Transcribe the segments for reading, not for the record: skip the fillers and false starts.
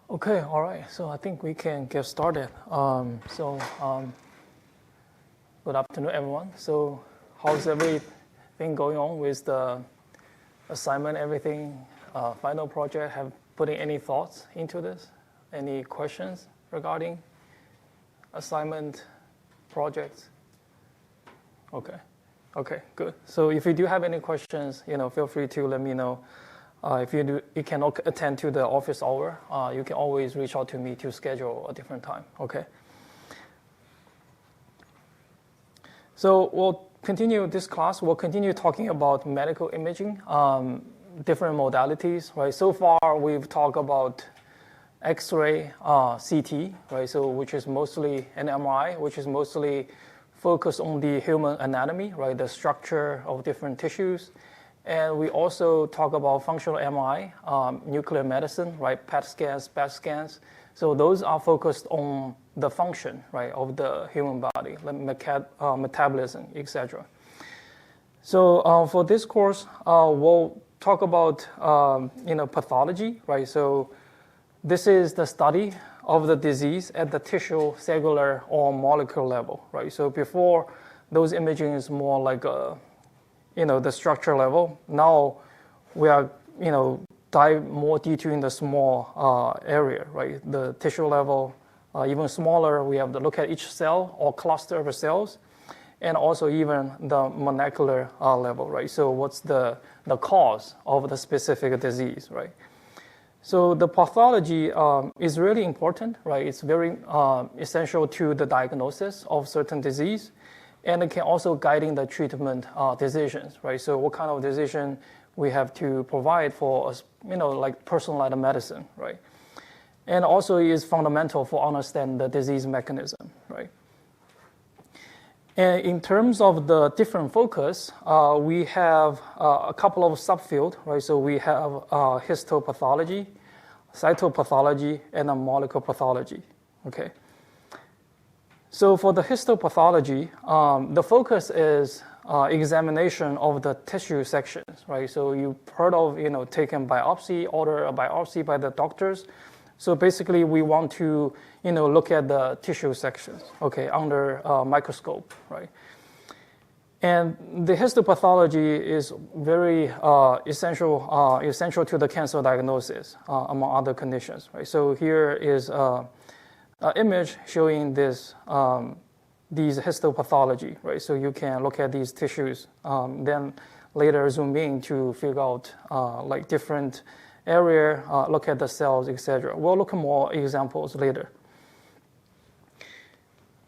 Okay, all right. So I think we can get started. Good afternoon, everyone. So how's everything going on with the assignment, everything, final project? Have putting any thoughts into this? Any questions regarding assignment projects? Okay, good. So if you do have any questions, feel free to let me know. If you cannot attend to the office hour, you can always reach out to me to schedule a different time. Okay. So we'll continue this class. We'll continue talking about medical imaging, different modalities, right? So far we've talked about X-ray, CT, right? So which is mostly an MRI, which is mostly focus on the human anatomy, right, the structure of different tissues. And we also talk about functional MRI, nuclear medicine, right, PET scans, PET scans. So those are focused on the function, right, of the human body, like metabolism, etc. So for this course, we'll talk about pathology, right? So this is the study of the disease at the tissue, cellular, or molecular level, right? So before, those imaging is more like the structure level. Now we are dive more detail in the small area, right? The tissue level, even smaller. We have to look at each cell or cluster of cells, and also even the molecular level, right? So what's the cause of the specific disease, right? So the pathology is really important, right? It's very essential to the diagnosis of certain disease, and it can also guiding the treatment decisions, right? So what kind of decision we have to provide for, like personalized medicine, right? And also is fundamental for understand the disease mechanism, right? And in terms of the different focus, we have a couple of subfields, right? So we have histopathology, cytopathology, and molecular pathology, okay? So for the histopathology, the focus is examination of the tissue sections, right? So you've heard of, taken biopsy, order a biopsy by the doctors. So basically, we want to, look at the tissue sections, okay, under a microscope, right? And the histopathology is very essential to the cancer diagnosis, among other conditions, right? So here is an image showing these histopathology, right? So you can look at these tissues, then later zoom in to figure out like different area, look at the cells, etc. We'll look at more examples later.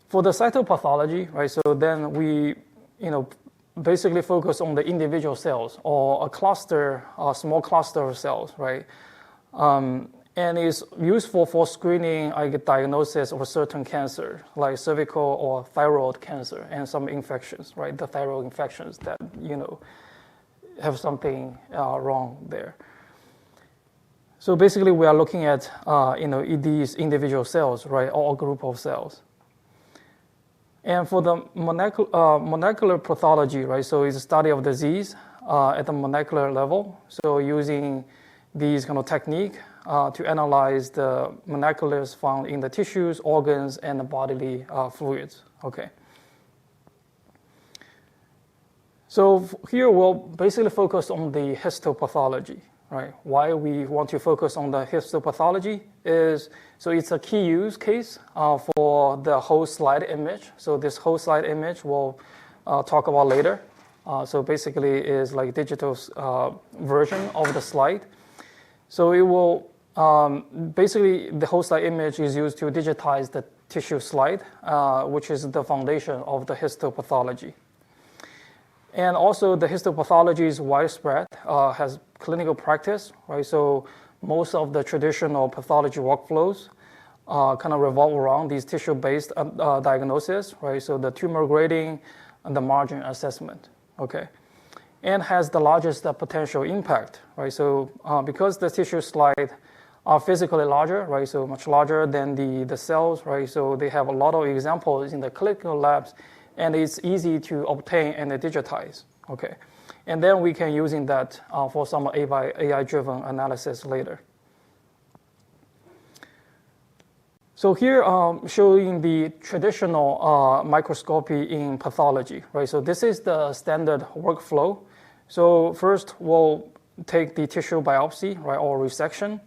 For the cytopathology, right, so then we, basically focus on the individual cells or a cluster, a small cluster of cells, right? And is useful for screening, diagnosis of a certain cancer, like cervical or thyroid cancer and some infections, right? The thyroid infections that, have something wrong there. So basically, we are looking at these individual cells, right, or a group of cells. And for the molecular pathology, right, so it's a study of disease at the molecular level. So using these kind of technique to analyze the molecules found in the tissues, organs, and the bodily fluids. Okay. So here we'll basically focus on the histopathology. Right. Why we want to focus on the histopathology is, so it's a key use case for the whole slide image. So this whole slide image we'll talk about later. So basically is like digital version of the slide. So it will, basically the whole slide image is used to digitize the tissue slide, which is the foundation of the histopathology. And also the histopathology is widespread, has clinical practice, right? So most of the traditional pathology workflows kind of revolve around these tissue-based diagnosis, right? So the tumor grading and the margin assessment, okay? And has the largest potential impact, right? So because the tissue slide are physically larger, right? So much larger than the cells, right? So they have a lot of examples in the clinical labs, and it's easy to obtain and digitize, okay? And then we can using that for some AI-driven analysis later. So here showing the traditional microscopy in pathology, right? So this is the standard workflow. So first we'll take the tissue biopsy, right, or resection,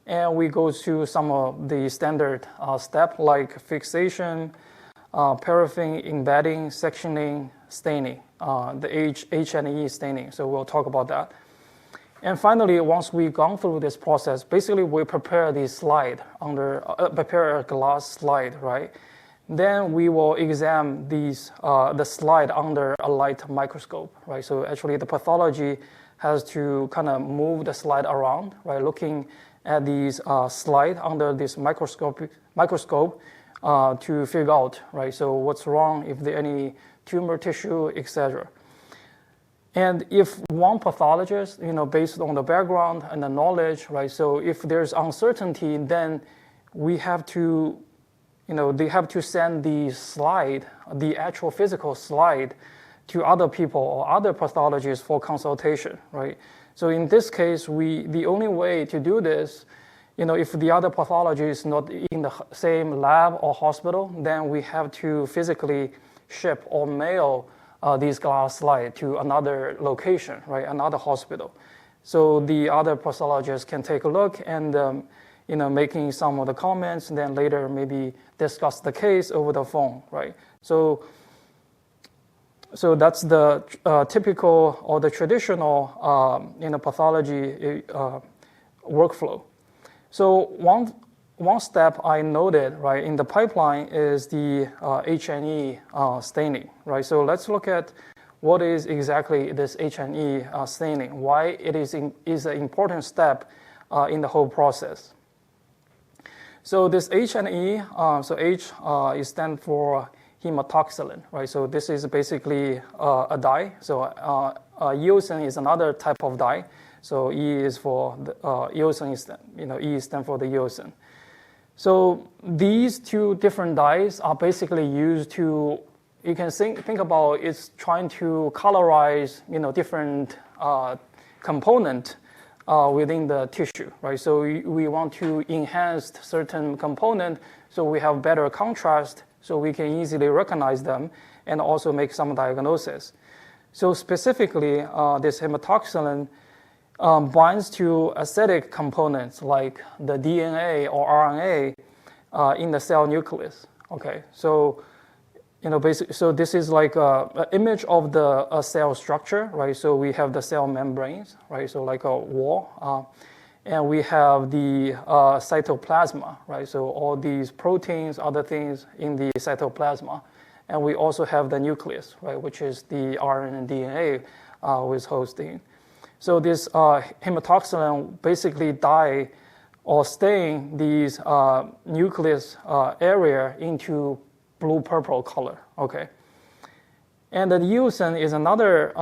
and we go to some of the standard steps like fixation, paraffin embedding, sectioning, staining, the H&E staining. So we'll talk about that. And finally, once we've gone through this process, basically we prepare the slide prepare a glass slide, right? Then we will examine the slide under a light microscope, right? So actually the pathology has to kind of move the slide around, right? Looking at these slide under this microscope, to figure out, right? So what's wrong, if there any tumor tissue, etc. And if one pathologist, based on the background and the knowledge, right? So if there's uncertainty, then we have to, they have to send the slide, the actual physical slide, to other people or other pathologists for consultation, right? So in this case, the only way to do this, if the other pathology is not in the same lab or hospital, then we have to physically ship or mail these glass slides to another location, right? Another hospital. So the other pathologists can take a look and, making some of the comments, and then later maybe discuss the case over the phone, right? So that's the typical or the traditional, pathology workflow. So one step I noted, right, in the pipeline is the H&E staining, right? So let's look at what is exactly this H&E staining, why it is an important step in the whole process. So this H&E, so H is stand for hematoxylin, right? So this is basically a dye. So eosin is another type of dye. So E is for the eosin, E stands for the eosin. So these two different dyes are basically used to, you can think about it's trying to colorize, different component within the tissue, right? So we want to enhance certain component so we have better contrast so we can easily recognize them and also make some diagnosis. So specifically, this hematoxylin binds to acidic components like the DNA or RNA in the cell nucleus. Okay, so basically, so this is like an image of the cell structure, right? So we have the cell membranes, right? So like a wall, and we have the cytoplasma, right? So all these proteins, other things in the cytoplasma, and we also have the nucleus, right? Which is the RNA and DNA with hosting. So this hematoxylin basically dye or stain these nucleus area into blue-purple color, okay? And the eosin is another,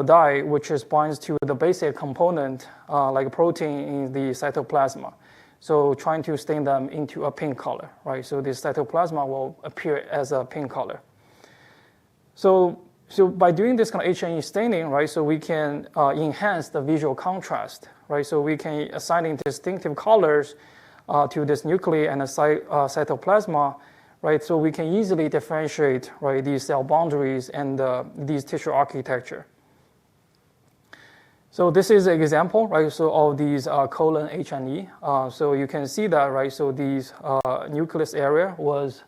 dye which is binds to the basic component like protein in the cytoplasma. So trying to stain them into a pink color, right? So this cytoplasma will appear as a pink color. So by doing this kind of H&E staining, right, so we can enhance the visual contrast, right? So we can assign distinctive colors to this nuclei and the cytoplasma, right? So we can easily differentiate, right, these cell boundaries and these tissue architecture. So this is an example, right? So of these colon H&E. So you can see that, right? So these nucleus area was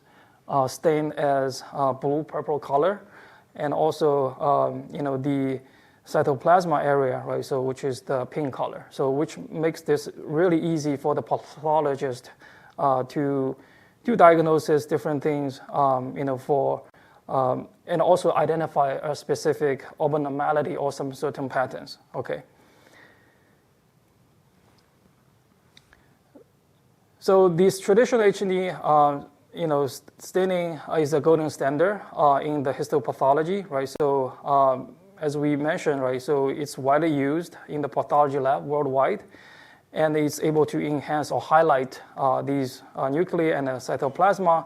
stained as blue-purple color. And also, the cytoplasma area, right? So which is the pink color. So which makes this really easy for the pathologist to do diagnosis, different things, and also identify a specific abnormality or some certain patterns. Okay. So this traditional H&E staining is a golden standard in the histopathology, right? So as we mentioned, right, so it's widely used in the pathology lab worldwide, and it's able to enhance or highlight these nuclei and cytoplasma,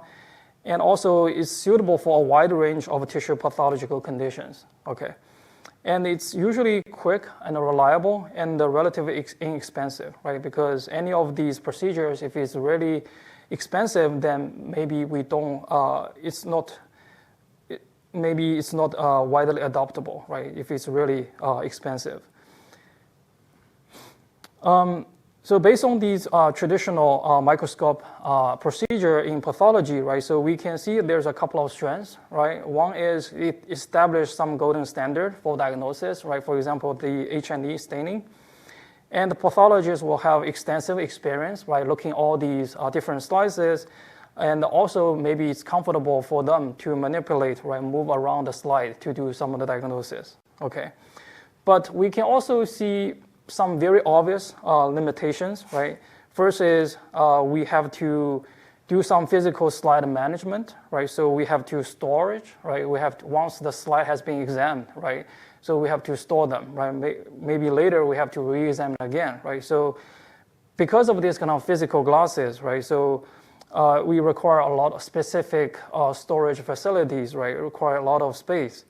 and also is suitable for a wide range of tissue pathological conditions, okay? And it's usually quick and reliable and relatively inexpensive, right? Because any of these procedures, if it's really expensive, then maybe we don't. Maybe it's not widely adoptable, right? If it's really expensive. So based on these traditional microscope procedure in pathology, right? So we can see there's a couple of strengths, right? One is it established some golden standard for diagnosis, right? For example, the H&E staining. And the pathologists will have extensive experience, right, looking all these different slices, and also maybe it's comfortable for them to manipulate, right, move around the slide to do some of the diagnosis, okay? But we can also see some very obvious limitations, right? First is we have to do some physical slide management, right? So we have to storage, right? We have to, once the slide has been examined, right? So we have to store them, right? Maybe later we have to re-examine again, right? So because of these kind of physical glasses, right? So we require a lot of specific storage facilities, right? It require a lot of space.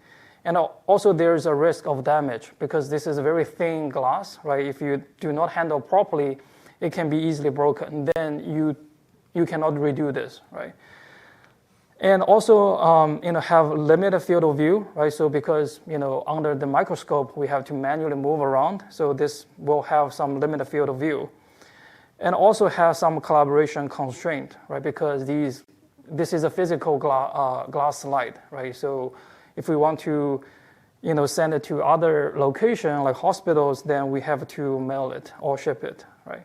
And also there's a risk of damage because this is a very thin glass, right? If you do not handle properly, it can be easily broken. Then you cannot redo this, right? And also, have limited field of view, right? So because, under the microscope, we have to manually move around. So this will have some limited field of view. And also have some collaboration constraint, right? Because this is a physical glass slide, right? So if we want to, send it to other location like hospitals, then we have to mail it or ship it, right?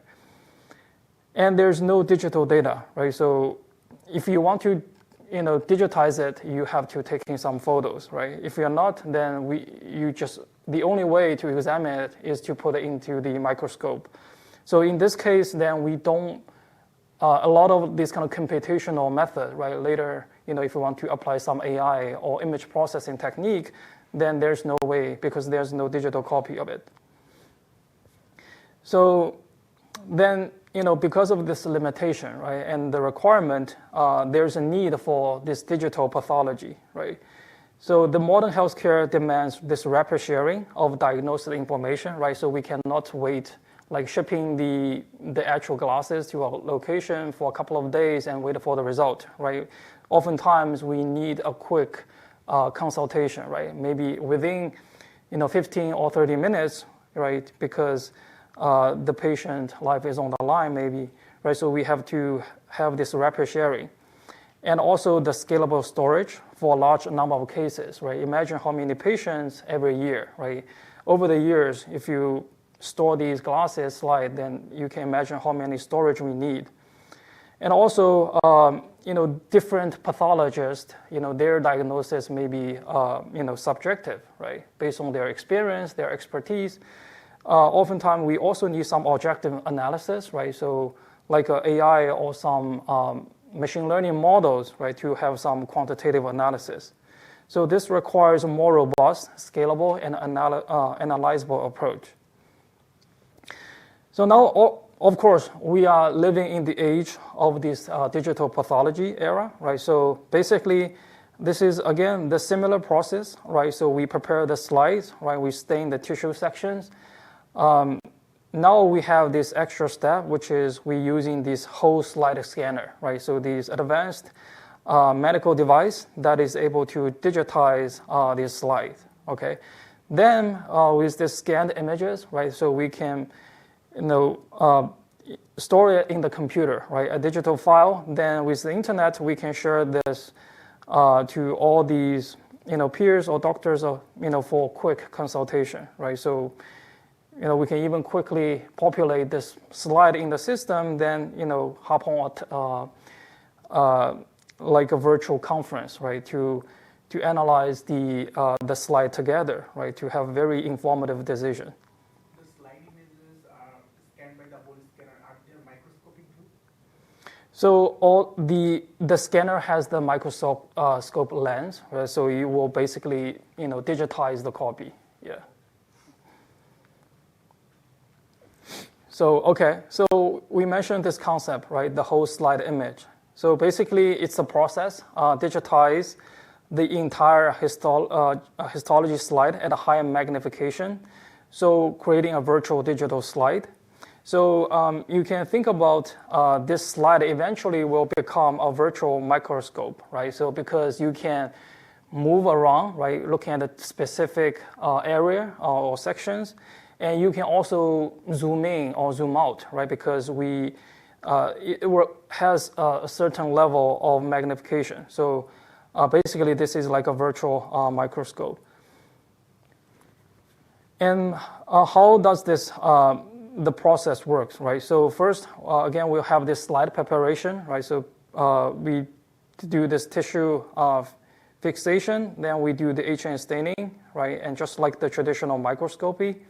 And there's no digital data, right? So if you want to, digitize it, you have to take in some photos, right? If you're not, then the only way to examine it is to put it into the microscope. So in this case, then we don't, a lot of this kind of computational method, right? Later, if you want to apply some AI or image processing technique, then there's no way because there's no digital copy of it. So then, because of this limitation, right, and the requirement, there's a need for this digital pathology, right? So the modern healthcare demands this rapid sharing of diagnostic information, right? So we cannot wait, like shipping the actual glasses to a location for a couple of days and wait for the result, right? Oftentimes we need a quick consultation, right? Maybe within, 15 or 30 minutes, right? Because the patient life is on the line maybe, right? So we have to have this rapid sharing. And also the scalable storage for a large number of cases, right? Imagine how many patients every year, right? Over the years, if you store these glasses slide, then you can imagine how many storage we need. And also, different pathologists, their diagnosis may be, subjective, right? Based on their experience, their expertise. Oftentimes, we also need some objective analysis, right? So like AI or some machine learning models, right, to have some quantitative analysis. So this requires a more robust, scalable, and analyzable approach. So now, of course, we are living in the age of this digital pathology era, right? So basically, this is, again, the similar process, right? So we prepare the slides, right? We stain the tissue sections. Now we have this extra step, which is we're using this whole slide scanner, right? So this advanced medical device that is able to digitize this slide, okay? Then with the scanned images, right? So we can, store it in the computer, right? A digital file. Then with the internet, we can share this to all these, peers or doctors, for quick consultation, right? So, we can even quickly populate this slide in the system, then, hop on like a virtual conference, right? To analyze the slide together, right? To have very informative decision. The slide images are scanned by the whole scanner. Are they microscopic too? So all the scanner has the microscope lens, right? So you will basically, digitize the copy. Yeah. So, so we mentioned this concept, right? The whole slide image. So basically, it's a process, digitize the entire histology slide at a higher magnification. So creating a virtual digital slide. So you can think about this slide eventually will become a virtual microscope, right? So because you can move around, right? Looking at a specific area or sections. And you can also zoom in or zoom out, right? Because it has a certain level of magnification. So basically, this is like a virtual microscope. And how does this the process works, right? So first, again, we'll have this slide preparation, right? So we do this tissue fixation, then we do the HN staining, right? And just like the traditional microscopy.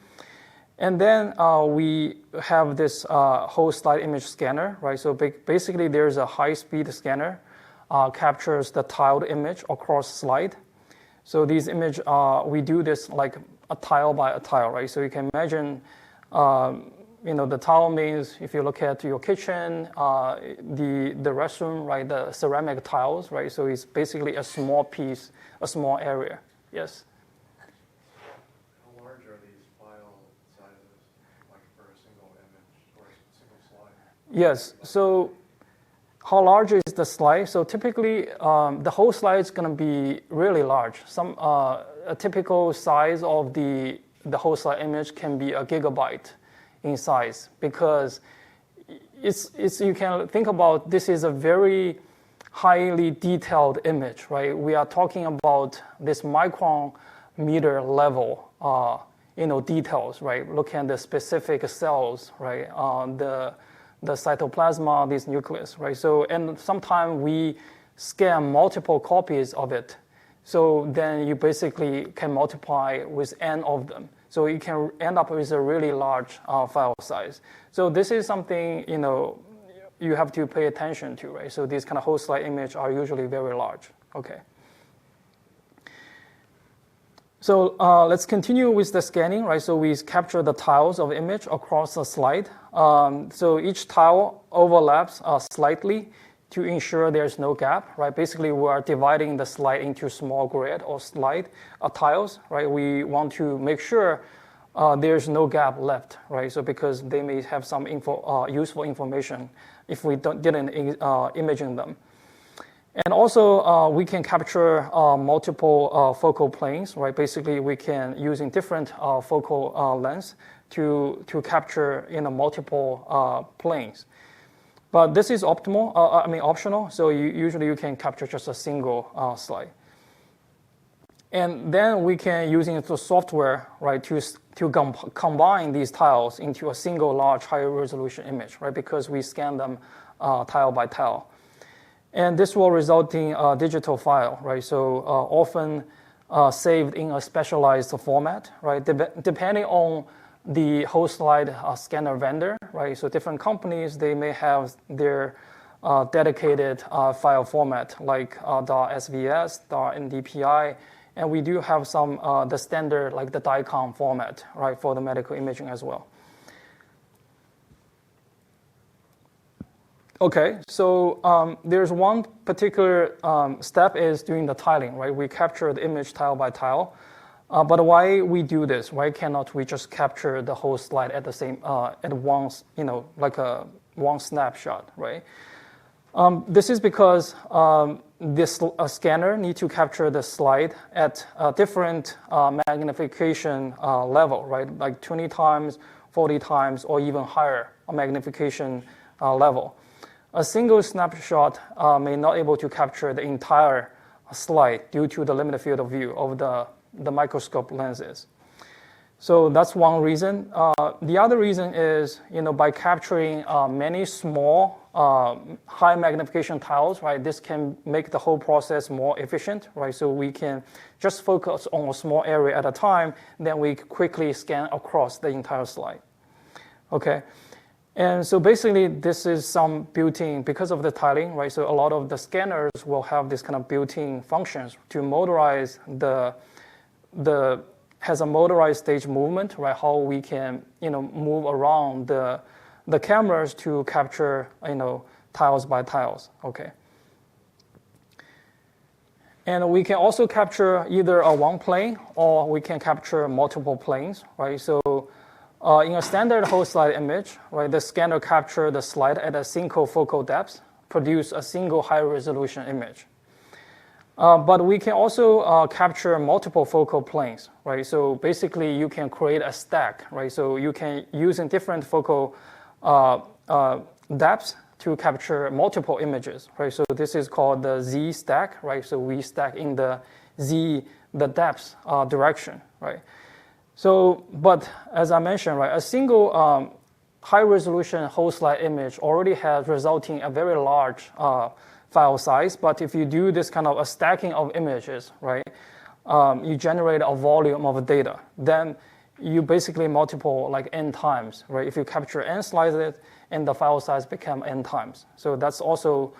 And then we have this whole slide image scanner, right? So basically, there's a high-speed scanner captures the tiled image across slide. So these image, we do this like a tile by a tile, right? So you can imagine, the tile means if you look at your kitchen, the restroom, right? The ceramic tiles, right? So it's basically a small piece, a small area. Yes. How large are these file sizes, like for a single image or a single slide? Yes. So how large is the slide? So typically, the whole slide is going to be really large. A typical size of the whole slide image can be a gigabyte in size, because you can think about this is a very highly detailed image, right? We are talking about this micrometer level, details, right? Looking at the specific cells, right? The cytoplasma, this nucleus, right? So, and sometimes we scan multiple copies of it. So then you basically can multiply with n of them. So you can end up with a really large file size. So this is something, you have to pay attention to, right? So these kind of whole slide images are usually very large. Okay. So let's continue with the scanning, right? So we capture the tiles of image across the slide. So each tile overlaps slightly to ensure there's no gap, right? Basically, we are dividing the slide into small grid or slide tiles, right? We want to make sure there's no gap left, right? So because they may have some useful information if we didn't imaging them. And also, we can capture multiple focal planes, right? Basically, we can using different focal lengths to capture multiple planes. But this is optional. So usually you can capture just a single slide. And then we can using the software, right, to combine these tiles into a single large high resolution image, right? Because we scan them tile by tile. And this will result in a digital file, right? So often saved in a specialized format, right? Depending on the whole slide scanner vendor, right? So different companies, they may have their dedicated file format like .svs, .ndpi, and we do have some the standard like the DICOM format, right, for the medical imaging as well. Okay, so there's one particular step is doing the tiling, right? We capture the image tile by tile. But why we do this? Why cannot we just capture the whole slide at the same at once? Like one snapshot, right? This is because this scanner needs to capture the slide at a different magnification level, right? Like 20 times, 40 times, or even higher magnification level. A single snapshot may not able to capture the entire slide due to the limited field of view of the microscope lenses. So that's one reason. The other reason is, by capturing many small, high magnification tiles, right, this can make the whole process more efficient, right? So we can just focus on a small area at a time, then we quickly scan across the entire slide. Okay. And so basically, this is some built-in, because of the tiling, right? So a lot of the scanners will have this kind of built-in functions to motorize has a motorized stage movement, right? How we can, move around the cameras to capture, tiles by tiles, okay? And we can also capture either a one plane or we can capture multiple planes, right? So in a standard whole slide image, right, the scanner captures the slide at a single focal depth, produce a single high resolution image. But we can also capture multiple focal planes, right? So basically, you can create a stack, right? So you can use in different focal depths to capture multiple images, right? So this is called the Z stack, right? So we stack in the Z, the depth direction, right? So, but as I mentioned, right, a single high-resolution whole slide image already has resulting a very large file size. But if you do this kind of a stacking of images, right, you generate a volume of data. Then you basically multiple like n times, right? If you capture n slices, and the file size become n times. So that's also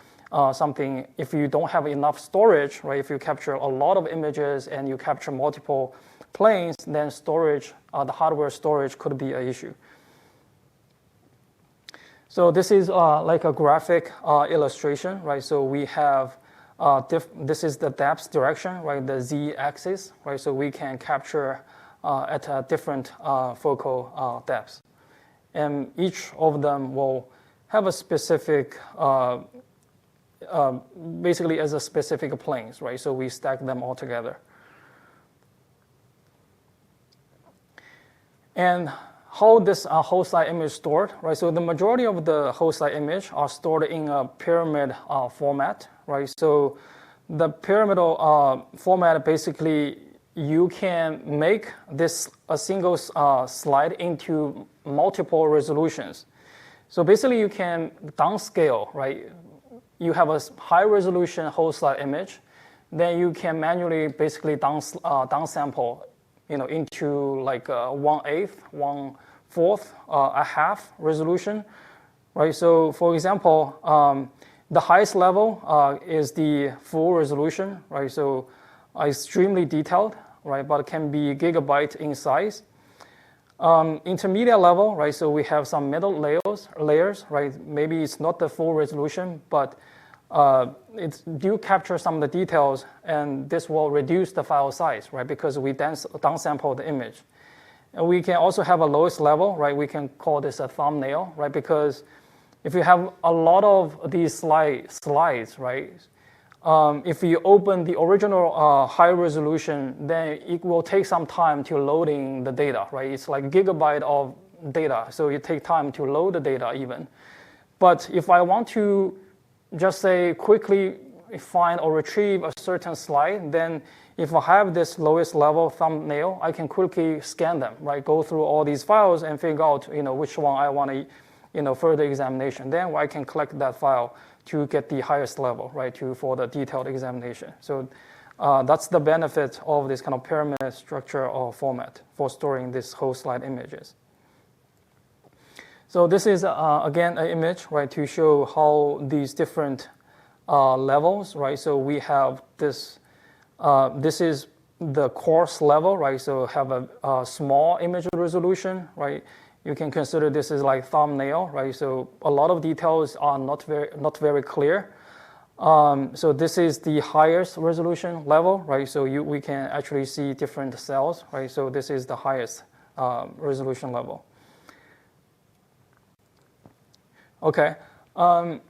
something, if you don't have enough storage, right? If you capture a lot of images and you capture multiple planes, then storage, the hardware storage could be an issue. So this is like a graphic illustration, right? So we have, this is the depth direction, right? The z-axis, right? So we can capture at a different focal depths. And each of them will have a specific, basically as a specific planes, right? So we stack them all together. And how this whole slide image is stored, right? So the majority of the whole slide image are stored in a pyramid format, right? So the pyramidal format, basically, you can make this a single slide into multiple resolutions. So basically, you can downscale, right? You have a high resolution whole slide image, then you can manually basically downsample, into like 1/8, 1/4, a half resolution, right? So for example, the highest level is the full resolution, right? So extremely detailed, right? But it can be gigabyte in size. Intermediate level, right? So we have some middle layers, right? Maybe it's not the full resolution, but it do capture some of the details, and this will reduce the file size, right? Because we downsample the image. And we can also have a lowest level, right? We can call this a thumbnail, right? Because if you have a lot of these slides, right? If you open the original high resolution, then it will take some time to loading the data, right? It's like gigabyte of data, so it takes time to load the data even. But if I want to just say quickly find or retrieve a certain slide, then if I have this lowest level thumbnail, I can quickly scan them, right? Go through all these files and figure out, which one I want to, further examination. Then I can collect that file to get the highest level, right? For the detailed examination. So that's the benefit of this kind of pyramid structure or format for storing this whole slide images. So this is, again, an image, right, to show how these different levels, right? So we have this, this is the coarse level, right? So have a small image resolution, right? You can consider this as like thumbnail, right? So a lot of details are not very clear. So this is the highest resolution level, right? So we can actually see different cells, right? So this is the highest resolution level. Okay,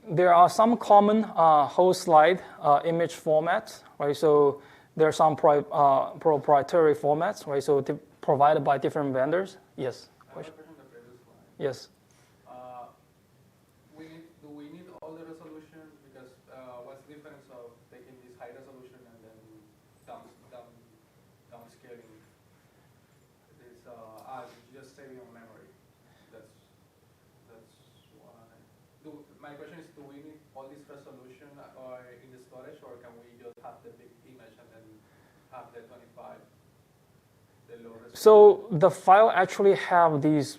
there are some common whole slide image formats, right? So there are some proprietary formats, right? So provided by different vendors. Yes. Question? Yes. Do we need all the resolution? Because what's the difference of taking this high resolution and then downscaling this? Just saving on memory. That's why. My question is: do we need all this resolution or in the storage, or can we just have the big image and then have the 25, the low resolution? So the file actually have these,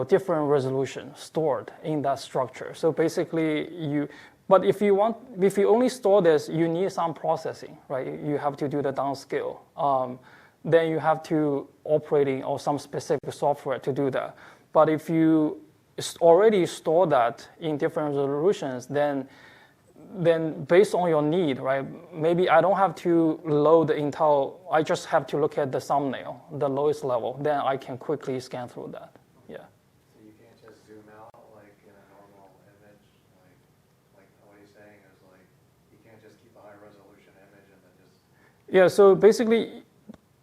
different resolution stored in that structure. So basically, but if you only store this, you need some processing, right? You have to do the downscale. Then you have to operating or some specific software to do that. But if you already store that in different resolutions, then based on your need, right? Maybe I don't have to load the Intel. I just have to look at the thumbnail, the lowest level. Then I can quickly scan through that. Yeah. So you can't just zoom out like in a normal image, like what he's saying is like you can't just keep a high resolution image and then just. Yeah. So basically,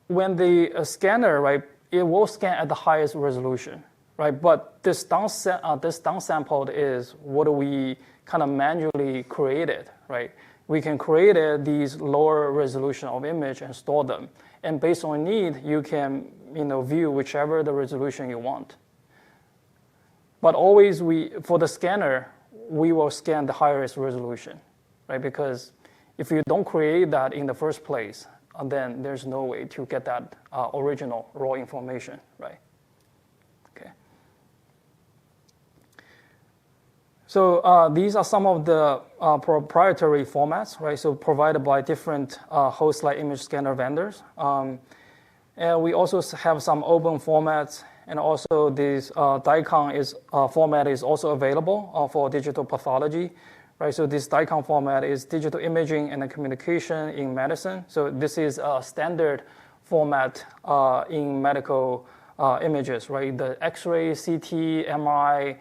when the scanner, right, it will scan at the highest resolution, right? But this downsampled is what we kind of manually created, right? We can create these lower resolution of image and store them. And based on need, you can view whichever the resolution you want. But always for the scanner, we will scan the highest resolution, right? Because if you don't create that in the first place, then there's no way to get that original raw information, right? Okay. So these are some of the proprietary formats, right? So provided by different whole slide image scanner vendors. And we also have some open formats, and also this DICOM format is also available for digital pathology, right? So this DICOM format is digital imaging and communication in medicine. So this is a standard format in medical images, right? The X-ray, CT, MRI,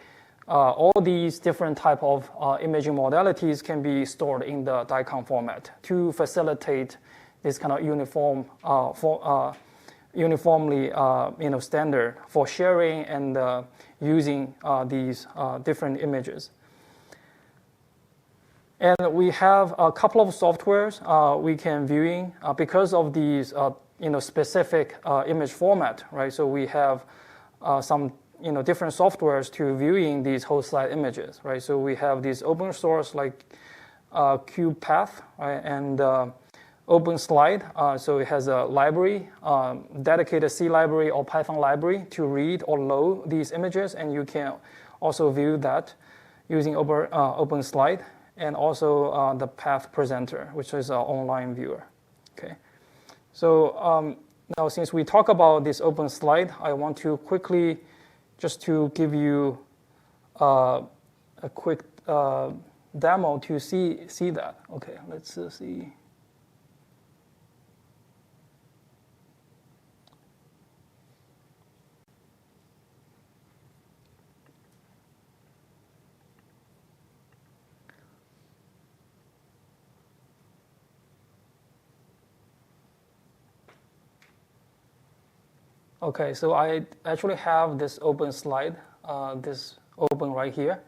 all these different type of imaging modalities can be stored in the DICOM format to facilitate this kind of uniformly standard for sharing and using these different images. And we have a couple of softwares we can viewing because of these specific image format, right? So we have some different softwares to viewing these whole slide images, right? So we have these open source like CubePath, right? And OpenSlide, so it has a library, dedicated C library or Python library to read or load these images, and you can also view that using OpenSlide, and also the Path Presenter, which is an online viewer. Okay, so now since we talk about this OpenSlide, I want to quickly just to give you a quick demo to see that. Okay, let's see. Okay, so I actually have this OpenSlide, this open right here.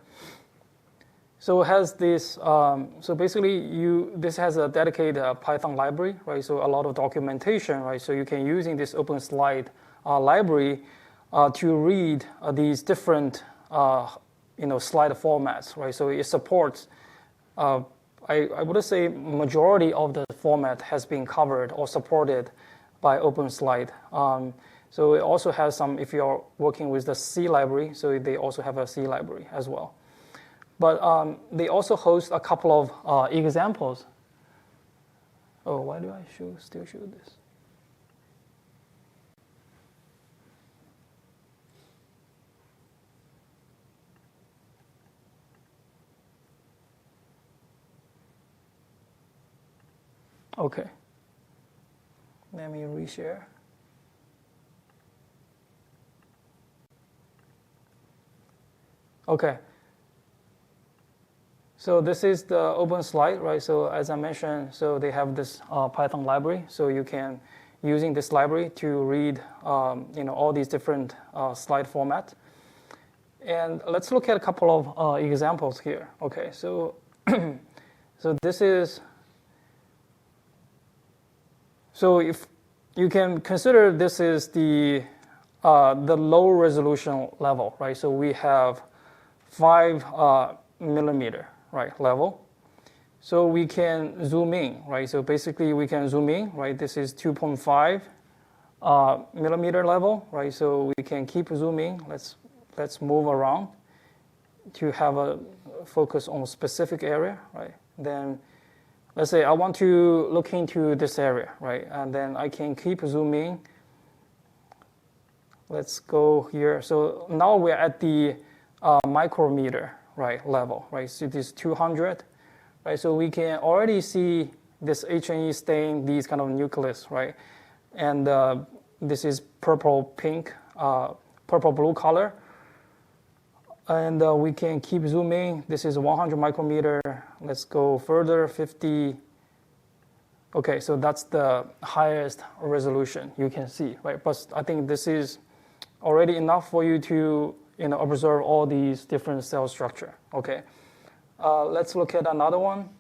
So it has this, so basically this has a dedicated Python library, right? So a lot of documentation, right? So you can using this OpenSlide library to read these different, slide formats, right? So it supports, I would say majority of the format has been covered or supported by OpenSlide. So it also has some, if you're working with the C library, so they also have a C library as well. But they also host a couple of examples. Oh, why do I still show this? Okay. Let me reshare. Okay. So this is the OpenSlide, right? So as I mentioned, so they have this Python library. So you can, using this library to read, all these different slide formats. And let's look at a couple of examples here. Okay, so so this is, so if you can consider this is the low resolution level, right? So we have 5 millimeter, right, level. So we can zoom in, right? So basically we can zoom in, right? This is 2.5 millimeter level, right? So we can keep zooming. Let's move around to have a focus on a specific area, right? Then let's say I want to look into this area, right? And then I can keep zooming. Let's go here. So now we're at the micrometer, right, level, right? So this 200, right? So we can already see this H&E stain, these kind of nucleus, right? And this is purple-pink, purple-blue color. And we can keep zooming. This is 100 micrometer. Let's go further, 50. Okay, so that's the highest resolution you can see, right? But I think this is already enough for you to observe all these different cell structure. Okay, let's look at another one.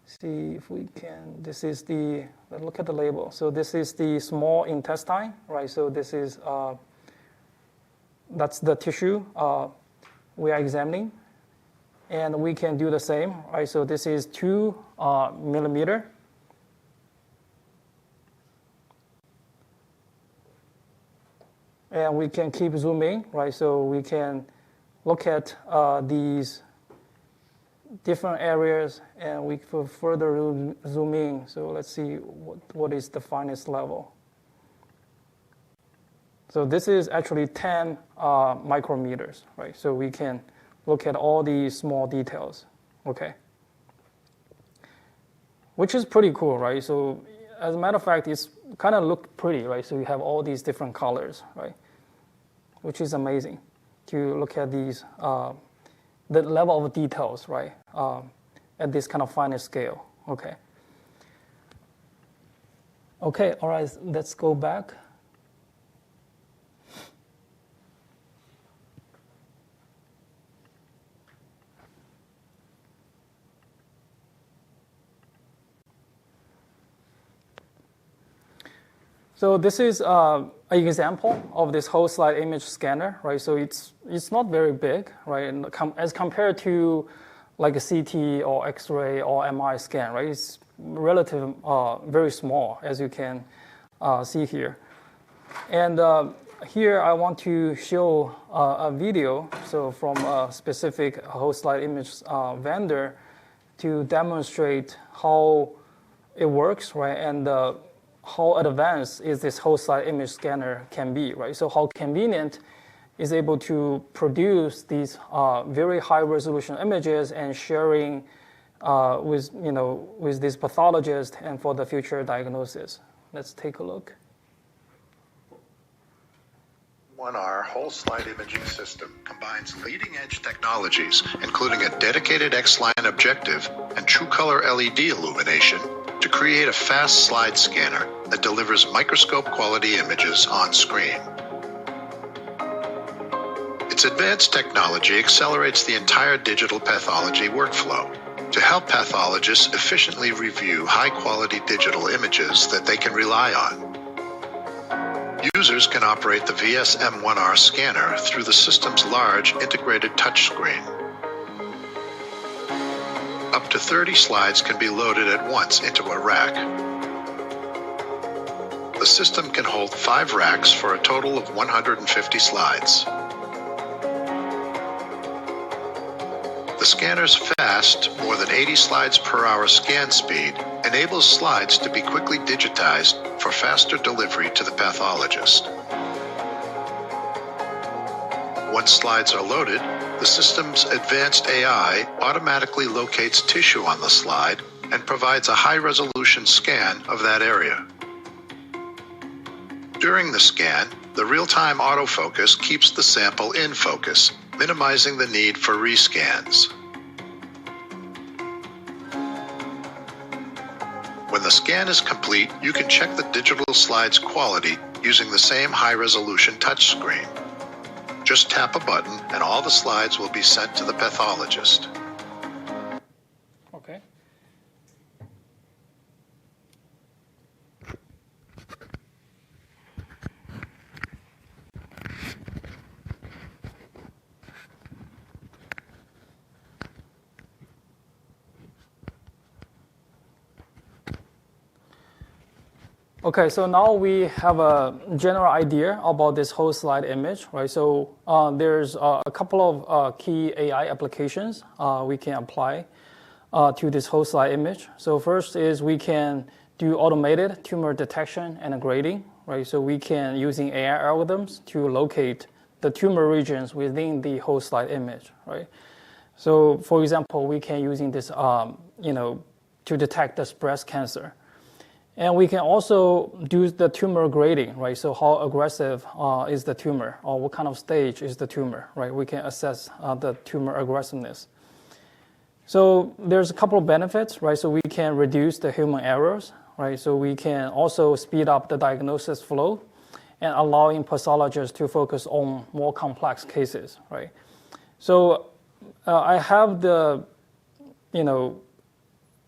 See if we can. This is the. Let's look at the label. So this is the small intestine, right? So this is that's the tissue we are examining, and we can do the same, right? So this is 2 millimeter. and we can keep zooming, right? So we can look at these different areas, and we can further zoom in. So let's see what is the finest level. So this is actually 10 micrometers, right? So we can look at all these small details, okay? Which is pretty cool, right? So as a matter of fact, it's kind of look pretty, right? So you have all these different colors, right? Which is amazing to look at these, the level of details, right? At this kind of finer scale, okay? Okay, all right, let's go back. So this is an example of this whole slide image scanner, right? So it's not very big, right? And as compared to like a CT or X-ray or MRI scan, right? It's relatively very small, as you can see here. And here I want to show a video, so from a specific whole slide image vendor, to demonstrate how it works, right? And how advanced is this whole slide image scanner can be, right? So how convenient is able to produce these very high resolution images and sharing with these pathologists and for the future diagnosis. Let's take a look. 1R whole slide imaging system combines leading-edge technologies, including a dedicated X-line objective and true color LED illumination, to create a fast slide scanner that delivers microscope-quality images on screen. Its advanced technology accelerates the entire digital pathology workflow to help pathologists efficiently review high-quality digital images that they can rely on. Users can operate the VS-M1R scanner through the system's large integrated touchscreen. Up to 30 slides can be loaded at once into a rack. The system can hold 5 racks for a total of 150 slides. The scanner's fast, more than 80 slides per hour scan speed enables slides to be quickly digitized for faster delivery to the pathologist. Once slides are loaded, the system's advanced AI automatically locates tissue on the slide and provides a high-resolution scan of that area. During the scan, the real-time autofocus keeps the sample in focus, minimizing the need for rescans. When the scan is complete, you can check the digital slide's quality using the same high-resolution touchscreen. Just tap a button and all the slides will be sent to the pathologist. Okay. Okay, so now we have a general idea about this whole slide image, right? So there's a couple of key AI applications we can apply to this whole slide image. So first is we can do automated tumor detection and grading, right? So we can, using AI algorithms, to locate the tumor regions within the whole slide image, right? So for example, we can using this, to detect this breast cancer. And we can also do the tumor grading, right? So how aggressive is the tumor, or what kind of stage is the tumor, right? We can assess the tumor aggressiveness. So there's a couple of benefits, right? So we can reduce the human errors, right? So we can also speed up the diagnosis flow and allowing pathologists to focus on more complex cases, right? So I have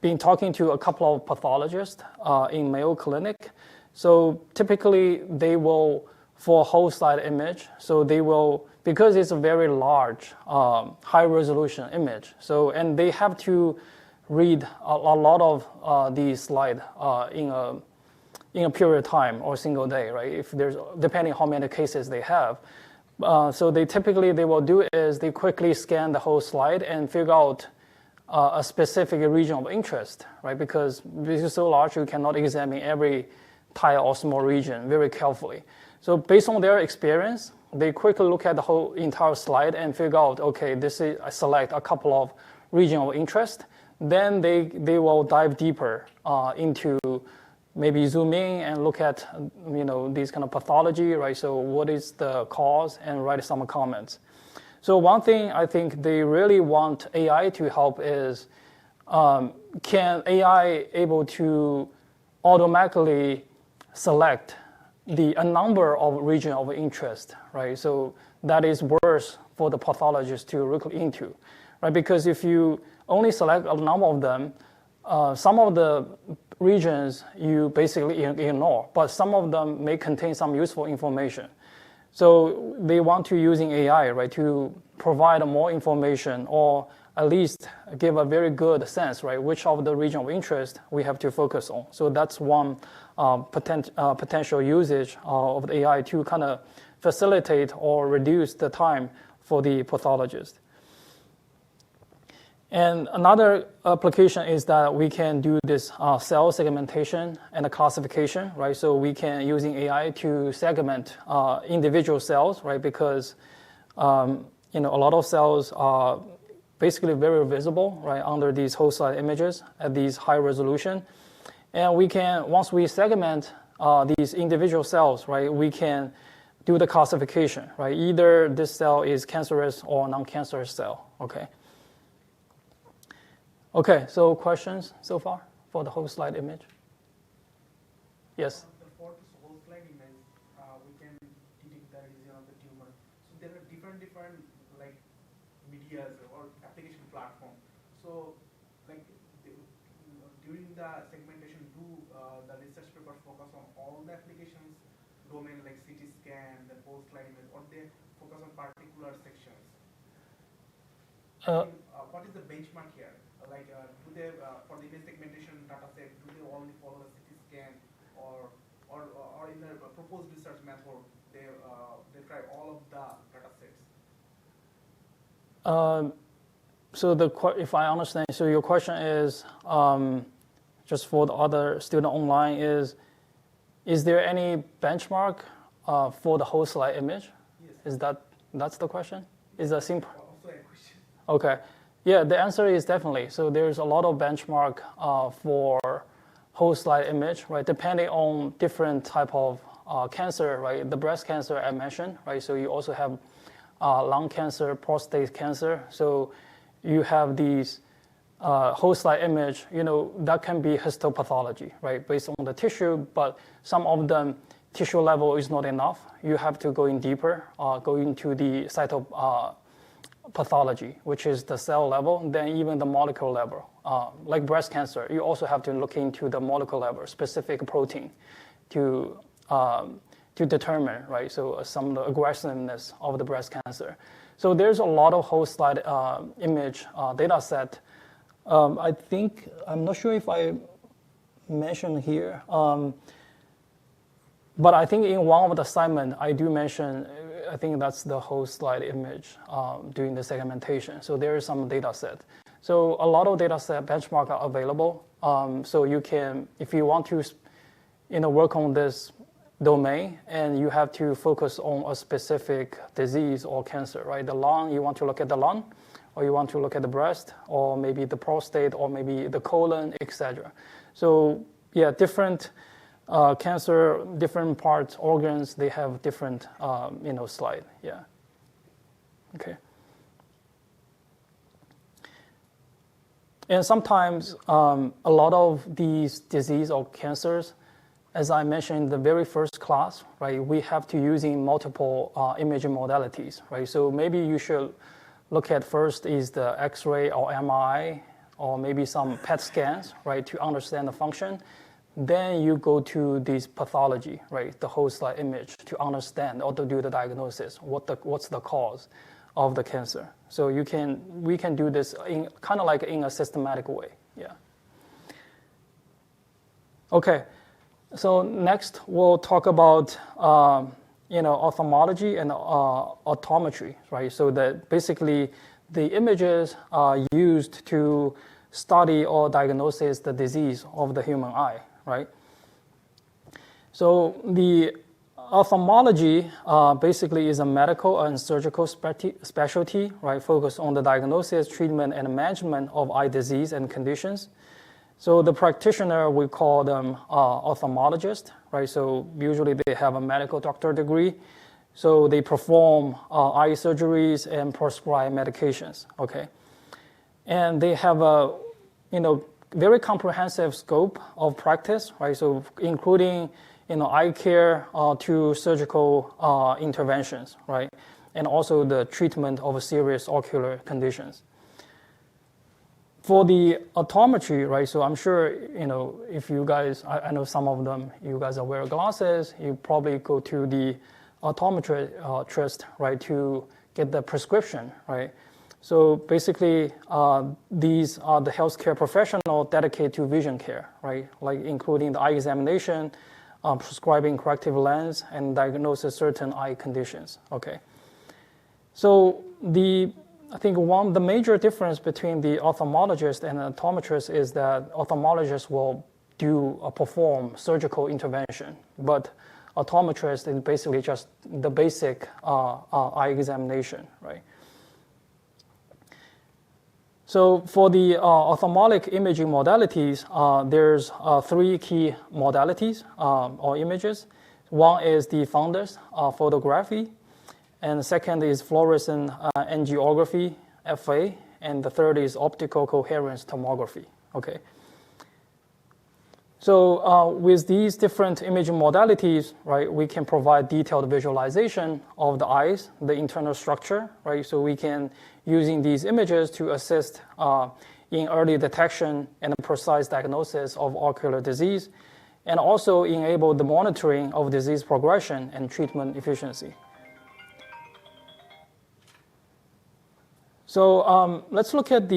been talking to a couple of pathologists in Mayo Clinic. So typically they will, for whole slide image, so they will, because it's a very large, high resolution image, so, and they have to read a lot of these slides in in a period of time or a single day, right? If there's, depending how many cases they have. So they will do is they quickly scan the whole slide and figure out a specific region of interest, right? Because this is so large, you cannot examine every tile or small region very carefully. So based on their experience, they quickly look at the whole entire slide and figure out, okay, I select a couple of regions of interest. Then they will dive deeper into maybe zoom in and look at these kind of pathology, right? So what is the cause, and write some comments. So one thing I think they really want AI to help is, can AI able to automatically select a number of regions of interest, right? So that is worse for the pathologist to look into, right? Because if you only select a number of them, some of the regions you basically ignore, but some of them may contain some useful information. So they want to using AI, right, to provide more information, or at least give a very good sense, right, which of the region of interest we have to focus on. So that's one potential usage of the AI to kind of facilitate or reduce the time for the pathologist. And another application is that we can do this cell segmentation and classification, right? So we can, using AI, to segment individual cells, right? Because a lot of cells are basically very visible, right, under these whole slide images at these high resolution. And we can, once we segment these individual cells, right, we can do the classification, right? Either this cell is cancerous or non-cancerous cell, okay? Okay, so questions so far for the whole slide image? Yes? For this whole slide image, we can detect the region of the tumor. So there are different like medias or application platform. So like during the segmentation, do the research papers focus on all the applications domain like CT scan, the whole slide image, or they focus on particular sections? What is the benchmark here? Like, do they, for the image segmentation data set, do they only follow the CT scan, or in the proposed research method, they try all of the data sets? So if I understand, so your question is, just for the other student online, is there any benchmark for the whole slide image? Yes. That's the question? Is that simple? Also a question. Okay. Yeah, the answer is definitely. So there's a lot of benchmark for whole slide image, right? Depending on different type of cancer, right? The breast cancer I mentioned, right? So you also have lung cancer, prostate cancer. So you have these whole slide image, that can be histopathology, right? Based on the tissue, but some of them tissue level is not enough. You have to go in deeper, go into the cytopathology, which is the cell level, then even the molecular level. Like breast cancer, you also have to look into the molecular level, specific protein to determine, right? So some of the aggressiveness of the breast cancer. So there's a lot of whole slide image data set. I think, I'm not sure if I mentioned here, but I think in one of the assignment, I do mention, I think that's the whole slide image doing the segmentation. So there is some data set. So a lot of data set benchmark are available. So you can, if you want to work on this domain, and you have to focus on a specific disease or cancer, right? The lung, you want to look at the lung, or you want to look at the breast, or maybe the prostate, or maybe the colon, etc. So yeah, different cancer, different parts, organs, they have different, slide. Yeah. Okay. And sometimes a lot of these disease or cancers, as I mentioned in the very first class, right, we have to using multiple imaging modalities, right? So maybe you should look at first is the X-ray or MRI, or maybe some PET scans, right, to understand the function. Then you go to this pathology, right, the whole slide image, to understand or to do the diagnosis, what's the cause of the cancer. So we can do this in kind of like in a systematic way, yeah. Okay, So next, we'll talk about ophthalmology and optometry, right? So that basically the images are used to study or diagnose the disease of the human eye, right? So the ophthalmology basically is a medical and surgical specialty, right? Focused on the diagnosis, treatment, and management of eye disease and conditions. So the practitioner, we call them ophthalmologist, right? So usually they have a medical doctor degree. So they perform eye surgeries and prescribe medications, okay? And they have a, very comprehensive scope of practice, right? So including, eye care to surgical interventions, right? And also the treatment of serious ocular conditions. For the optometry, right, so I'm sure, if you guys, I know some of them, you guys are wearing glasses, you probably go to the optometrist, right, to get the prescription, right? So basically, these are the healthcare professional dedicated to vision care, right? Like including the eye examination, prescribing corrective lens, and diagnosis certain eye conditions, okay? So I think the major difference between the ophthalmologist and the optometrist is that ophthalmologist will perform surgical intervention, but optometrist is basically just the basic eye examination, right? So for the ophthalmic imaging modalities, there's 3 key modalities or images. One is the fundus photography, and the second is fluorescent angiography, FA, and the third is optical coherence tomography, okay? So with these different imaging modalities, right, we can provide detailed visualization of the eyes, the internal structure, right? So we can, using these images to assist in early detection and precise diagnosis of ocular disease, and also enable the monitoring of disease progression and treatment efficiency. So let's first look at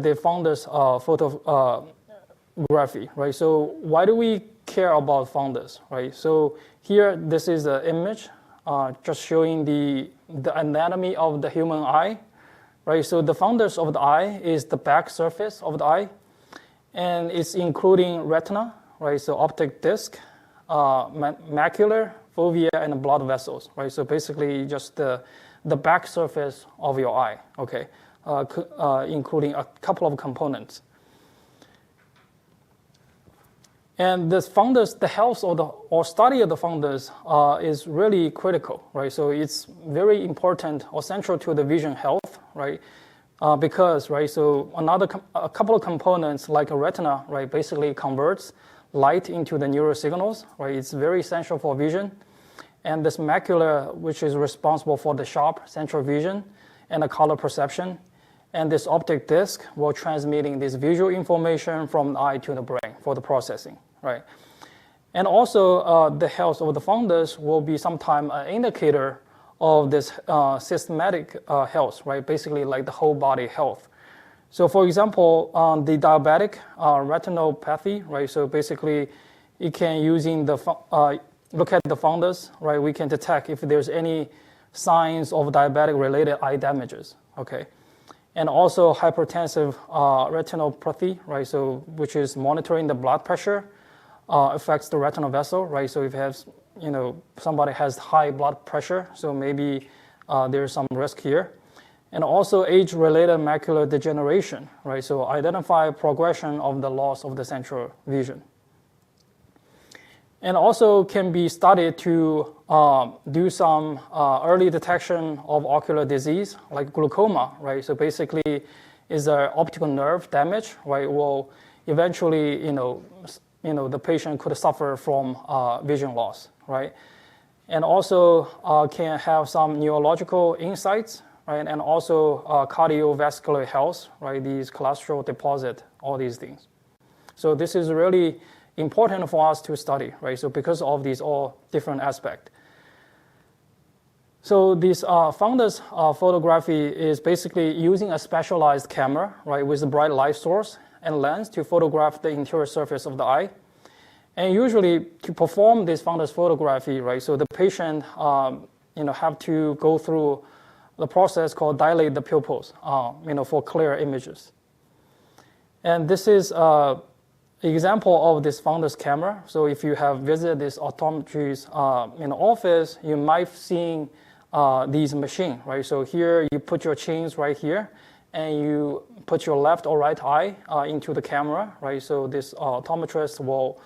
the fundus photography, right? So why do we care about fundus, right? So here, this is an image just showing the anatomy of the human eye, right? So the fundus of the eye is the back surface of the eye, and it's including retina, right? So optic disc, macular, fovea, and blood vessels, right? So basically just the back surface of your eye, okay, including a couple of components. And this fundus, the health or study of the fundus is really critical, right? So it's very important or central to the vision health, right? Because, right, so a couple of components like a retina, right, basically converts light into the neural signals, right? It's very essential for vision. And this macula, which is responsible for the sharp central vision and the color perception. And this optic disc will transmitting this visual information from the eye to the brain for the processing, right? And also the health of the fundus will be sometimes an indicator of this systematic health, right? Basically like the whole body health. So for example, the diabetic retinopathy, right? So basically it can using look at the fundus, right? We can detect if there's any signs of diabetic-related eye damages, okay? And also hypertensive retinopathy, right? So which is monitoring the blood pressure, affects the retinal vessel, right? So if it has, somebody has high blood pressure, so maybe there's some risk here. And also age-related macular degeneration, right? So identify progression of the loss of the central vision. And also can be studied to do some early detection of ocular disease, like glaucoma, right? So basically, is an optical nerve damage, right? Will eventually, the patient could suffer from vision loss, right? And also can have some neurological insights, right? And also cardiovascular health, right? These cholesterol deposit, all these things. So this is really important for us to study, right? So because of these all different aspects. So this fundus photography is basically using a specialized camera, right, with a bright light source and lens to photograph the interior surface of the eye. And usually to perform this fundus photography, right, so the patient have to go through the process called dilate the pupils, for clear images. And this is an example of this fundus camera. So if you have visited this optometrist office, you might have seen these machines, right? So here you put your chains right here, and you put your left or right eye into the camera, right? So this optometrist will,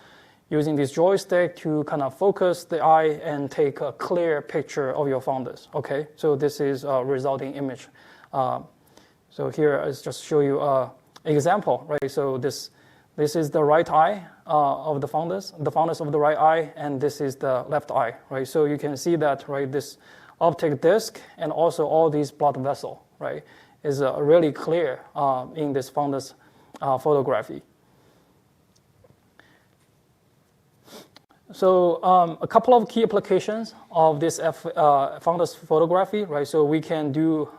using this joystick to kind of focus the eye and take a clear picture of your fundus, okay? So this is a resulting image. So here I just show you an example, right? So this is the right eye of the fundus of the right eye, and this is the left eye, right? So you can see that, right, this optic disc and also all these blood vessels, right, is really clear in this fundus photography. So a couple of key applications of this fundus photography, right? So we can do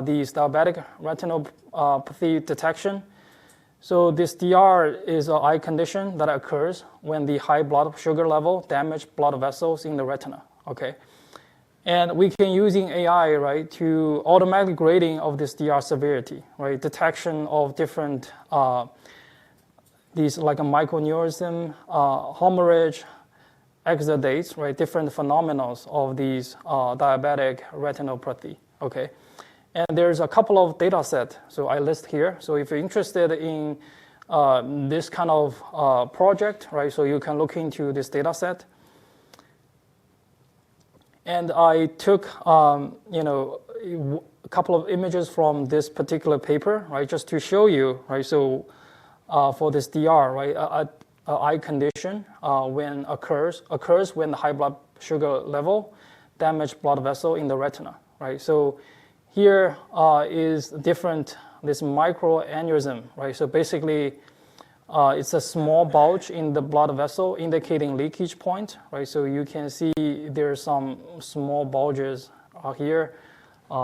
these diabetic retinopathy detection. So this DR is an eye condition that occurs when the high blood sugar level damage blood vessels in the retina, okay? And we can using AI, right, to automatic grading of this DR severity, right? Detection of different, these like a microaneurysm, hemorrhage, exudates, right? Different phenomena of these diabetic retinopathy, okay? And there's a couple of data sets, so I list here. So if you're interested in this kind of project, right, so you can look into this data set. And I took, a couple of images from this particular paper, right, just to show you, right, so for this DR, right, a eye condition when occurs when the high blood sugar level damage blood vessel in the retina, right? So here is different, this microaneurysm, right? So basically, it's a small bulge in the blood vessel indicating leakage point, right? So you can see there's some small bulges here.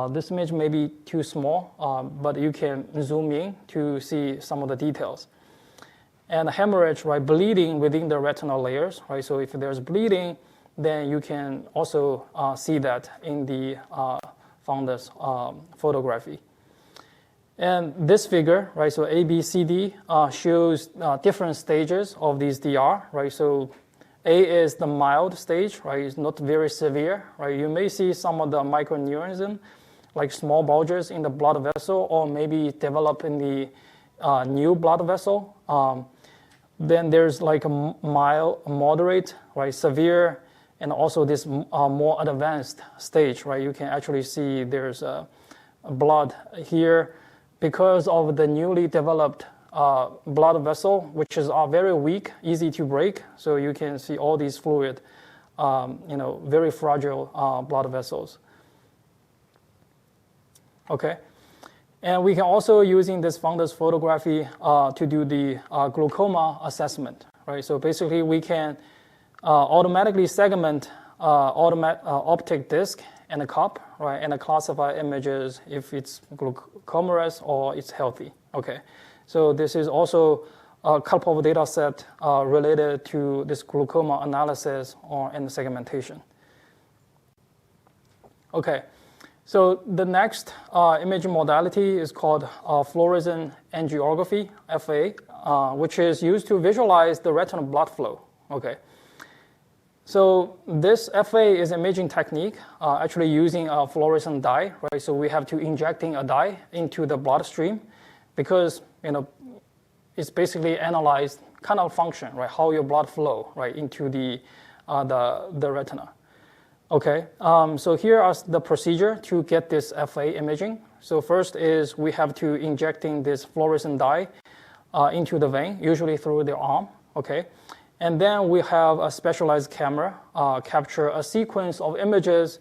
This image may be too small, but you can zoom in to see some of the details. And hemorrhage, right, bleeding within the retinal layers, right? So if there's bleeding, then you can also see that in the fundus photography. And this figure, right, so A, B, C, D shows different stages of these DR, right? So A is the mild stage, right? It's not very severe, right? You may see some of the microaneurysm, like small bulges in the blood vessel, or maybe develop in the new blood vessel. Then there's like a mild, moderate, right, severe, and also this more advanced stage, right? You can actually see there's blood here because of the newly developed blood vessel, which is very weak, easy to break. So you can see all these fluid, very fragile blood vessels. Okay. And we can also using this fundus photography to do the glaucoma assessment, right? So basically we can automatically segment optic disc and a cup, right? And classify images if it's glaucomatous or it's healthy, okay? So this is also a couple of data set related to this glaucoma analysis and segmentation. Okay. So the next imaging modality is called fluorescent angiography, FA, which is used to visualize the retinal blood flow. Okay. So this FA is an imaging technique, actually using a fluorescent dye, right? So we have to injecting a dye into the bloodstream, because it's basically analyzed kind of function, right? How your blood flow, right, into the retina. Okay, so here are the procedure to get this FA imaging. So first is we have to injecting this fluorescent dye into the vein, usually through the arm, okay? And then we have a specialized camera capture a sequence of images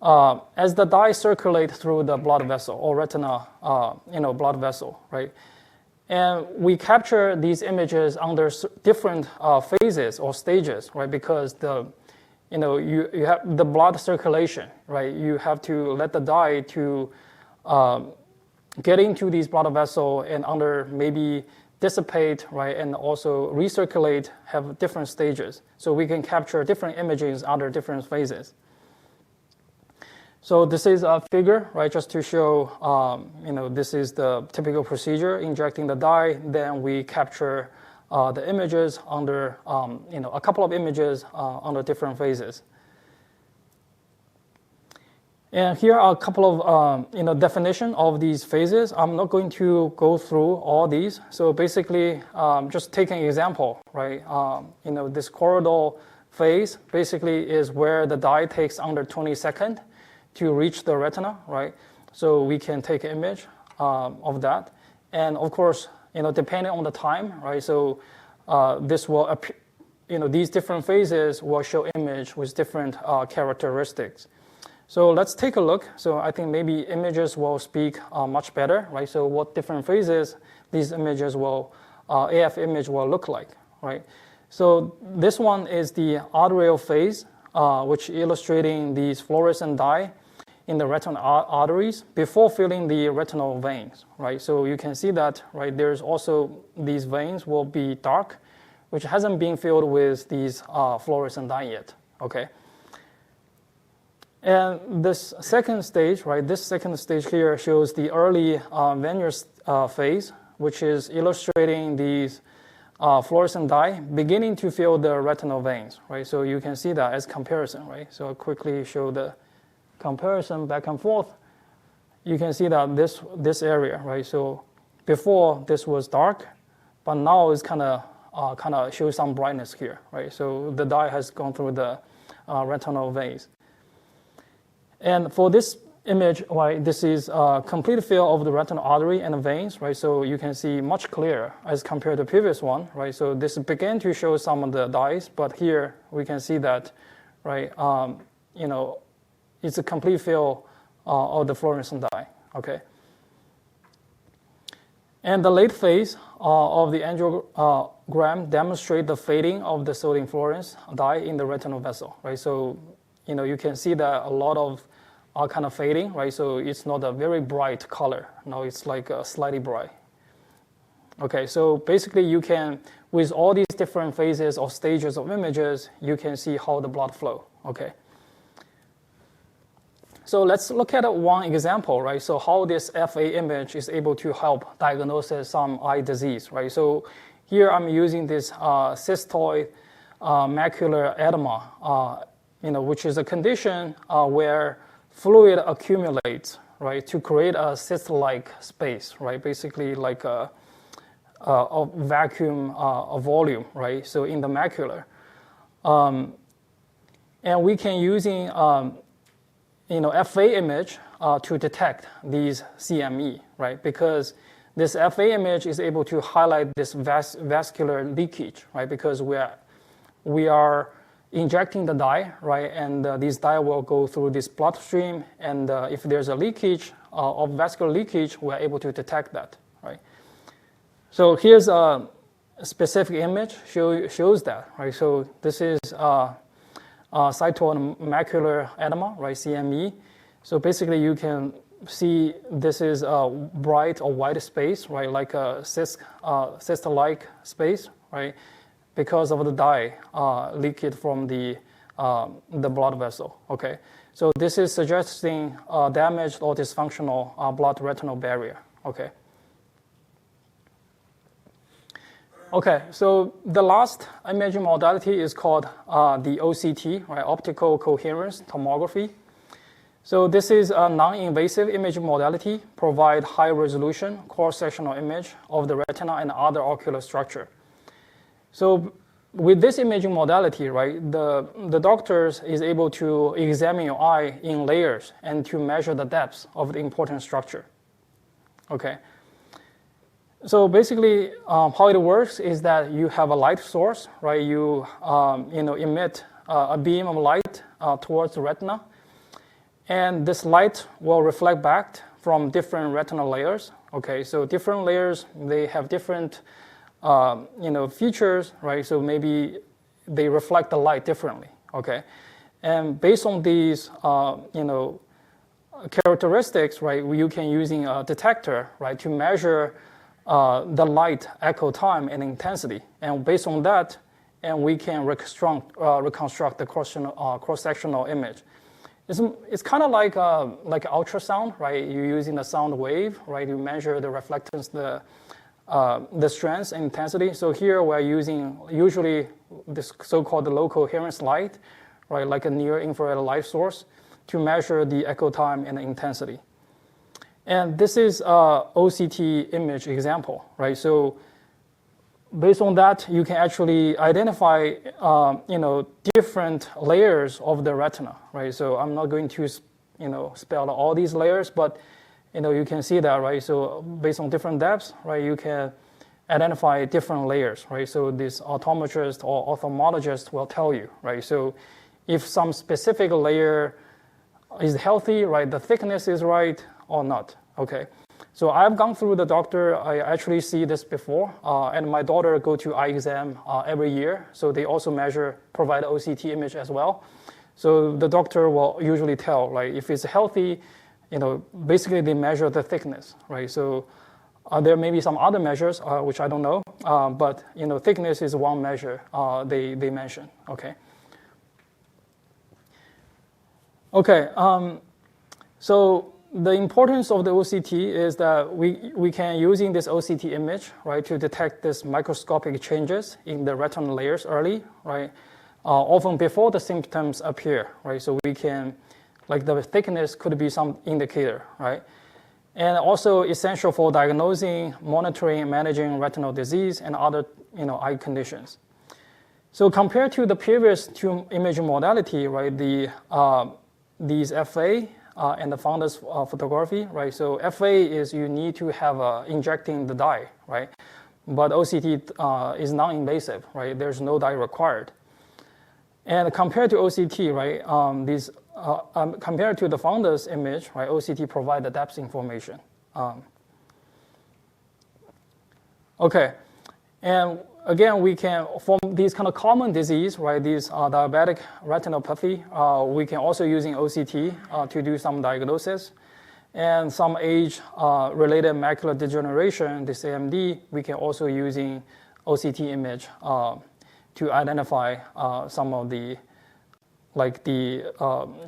as the dye circulate through the blood vessel or retina, blood vessel, right? And we capture these images under different phases or stages, right? Because you have the blood circulation, right? You have to let the dye to get into these blood vessel and under maybe dissipate, right, and also recirculate have different stages. So we can capture different images under different phases. So this is a figure, right, just to show, this is the typical procedure, injecting the dye, then we capture the images under, a couple of images under different phases. And here are a couple of definition of these phases. I'm not going to go through all these. So basically, just take an example, right? This choroidal phase basically is where the dye takes under 20 seconds to reach the retina, right? So we can take an image of that. And of course, depending on the time, right? So this will appear, these different phases will show image with different characteristics. So let's take a look. So I think maybe images will speak much better, right? So what different phases these images will, AF image will look like, right? So this one is the arterial phase, which illustrating these fluorescent dye in the retinal arteries before filling the retinal veins, right? So you can see that, right? There's also these veins will be dark, which hasn't been filled with these fluorescent dye yet, okay? And this second stage, right, this second stage here shows the early venous phase, which is illustrating these fluorescent dye beginning to fill the retinal veins, right? So you can see that as comparison, right? So I'll quickly show the comparison back and forth. You can see that this area, right? So before this was dark, but now it's kind of shows some brightness here, right? So the dye has gone through the retinal veins. And for this image, right, this is a complete fill of the retinal artery and the veins, right? So you can see much clearer as compared to the previous one, right? So this began to show some of the dyes, but here we can see that, right, it's a complete fill of the fluorescent dye, okay? And the late phase of the angiogram demonstrate the fading of the sodium fluorescence dye in the retinal vessel, right? So you can see that a lot of are kind of fading, right? So it's not a very bright color. No, it's like slightly bright. Okay, so basically you can, with all these different phases or stages of images, you can see how the blood flow, okay? So let's look at one example, right? So how this FA image is able to help diagnose some eye disease, right? So here I'm using this cystoid macular edema, which is a condition where fluid accumulates, right, to create a cyst-like space, right? Basically like a vacuum, a volume, right? So in the macular, and we can using FA image to detect these CME, right? Because this FA image is able to highlight this vascular leakage, right? Because we are injecting the dye, right? And these dye will go through this bloodstream, and if there's a leakage of vascular leakage, we're able to detect that, right? So here's a specific image shows that, right? So this is cytoid macular edema, right? CME. So basically, you can see this is a bright or white space, right? Like a cyst-like space, right? Because of the dye leaked from the blood vessel, okay? So this is suggesting damaged or dysfunctional blood-retinal barrier, okay? Okay, so the last imaging modality is called the OCT, right? Optical coherence tomography. So this is a non-invasive imaging modality, provide high-resolution cross-sectional image of the retina and other ocular structure. So with this imaging modality, right, the doctors is able to examine your eye in layers and to measure the depth of the important structure. Okay. So basically, how it works is that you have a light source, right? You emit a beam of light towards the retina, and this light will reflect back from different retinal layers. Okay, so different layers, they have different features, right? So maybe they reflect the light differently, okay? And based on these, characteristics, right, you can using a detector, right, to measure the light echo time and intensity. And based on that, and we can reconstruct the cross-sectional image. It's kind of like ultrasound, right? You're using the sound wave, right? You measure the reflectance, the strength and intensity. So here we're using usually this so-called low coherence light, right? Like a near-infrared light source to measure the echo time and the intensity. And this is OCT image example, right? So based on that, you can actually identify, different layers of the retina, right? So I'm not going to, spell out all these layers, but, you can see that, right? So based on different depths, right, you can identify different layers, right? So this optometrist or ophthalmologist will tell you, right? So if some specific layer is healthy, right, the thickness is right or not, okay? So I've gone through the doctor. I actually see this before, and my daughter go to eye exam every year. So they also provide OCT image as well. So the doctor will usually tell, like, if it's healthy, basically they measure the thickness, right? So there may be some other measures, which I don't know, but thickness is one measure they mention, okay? Okay, so the importance of the OCT is that we can, using this OCT image, right, to detect this microscopic changes in the retinal layers early, right, often before the symptoms appear, right, so we can, like the thickness could be some indicator, right, and also essential for diagnosing, monitoring, and managing retinal disease and other, eye conditions. So compared to the previous two imaging modality, right, these FA, and the fundus photography, right? So FA is you need to have injecting the dye, right? But OCT is non-invasive, right? There's no dye required. And compared to OCT, right, compared to the fundus image, right, OCT provide the depth information. Okay, and again, we can, from these kind of common disease, right, these diabetic retinopathy, we can also using OCT to do some diagnosis. And some age-related macular degeneration, this AMD, we can also using OCT image to identify some of the, like the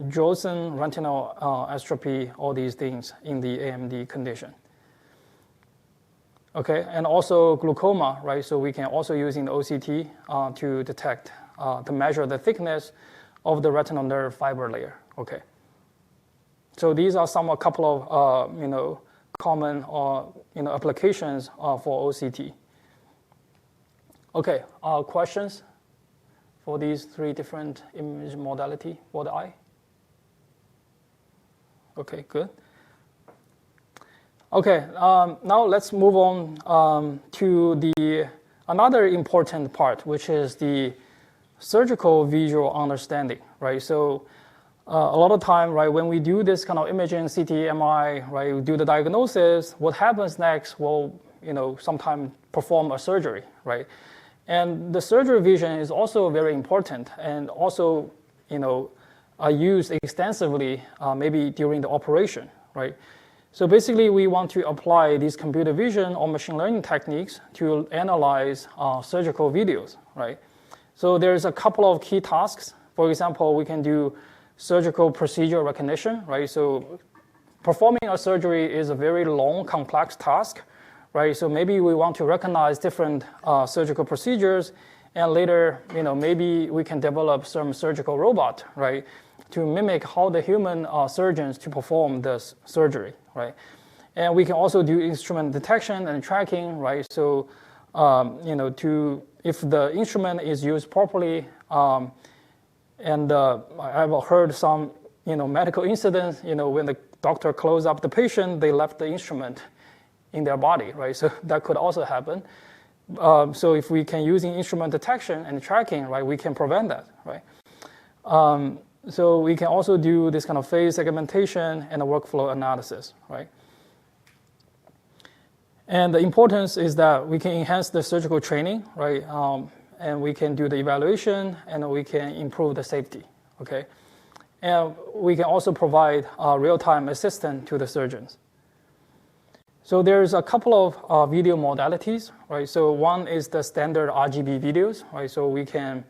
Johnson retinal atrophy, all these things in the AMD condition. Okay, and also glaucoma, right? So we can also using the OCT to detect, to measure the thickness of the retinal nerve fiber layer. Okay. So these are a couple of common applications for OCT. Okay, questions for these three different image modality for the eye? Okay, good. Okay, now let's move on to another important part, which is the surgical visual understanding, right? So a lot of time, right, when we do this kind of imaging, CT, MRI, right, we do the diagnosis, what happens next, we'll, sometimes perform a surgery, right? And the surgery vision is also very important and also, used extensively maybe during the operation, right? So basically, we want to apply these computer vision or machine learning techniques to analyze surgical videos, right? So there's a couple of key tasks. For example, we can do surgical procedure recognition, right? So performing a surgery is a very long, complex task, right? So maybe we want to recognize different surgical procedures, and later, maybe we can develop some surgical robot, right, to mimic how the human surgeons to perform this surgery, right? And we can also do instrument detection and tracking, right? So, if the instrument is used properly, and I've heard some, medical incidents, when the doctor closed up the patient, they left the instrument in their body, right? So that could also happen. So if we can using instrument detection and tracking, right, we can prevent that, right? So we can also do this kind of phase segmentation and a workflow analysis, right? And the importance is that we can enhance the surgical training, right? And we can do the evaluation, and we can improve the safety, okay? And we can also provide real-time assistance to the surgeons. So there's a couple of video modalities, right? So one is the standard RGB videos, right? So we can,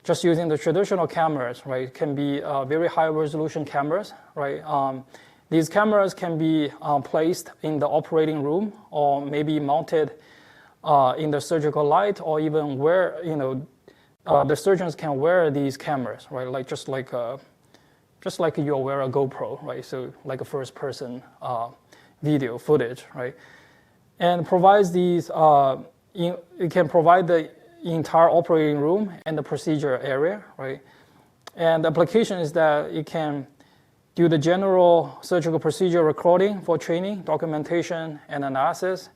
just using the traditional cameras, right? Can be very high resolution cameras, right? These cameras can be placed in the operating room or maybe mounted in the surgical light, or even where, the surgeons can wear these cameras, right? Like just like you wear a GoPro, right? So like a first person video footage, right? And provides these, it can provide the entire operating room and the procedure area, right? And the application is that it can do the general surgical procedure recording for training, documentation, and analysis.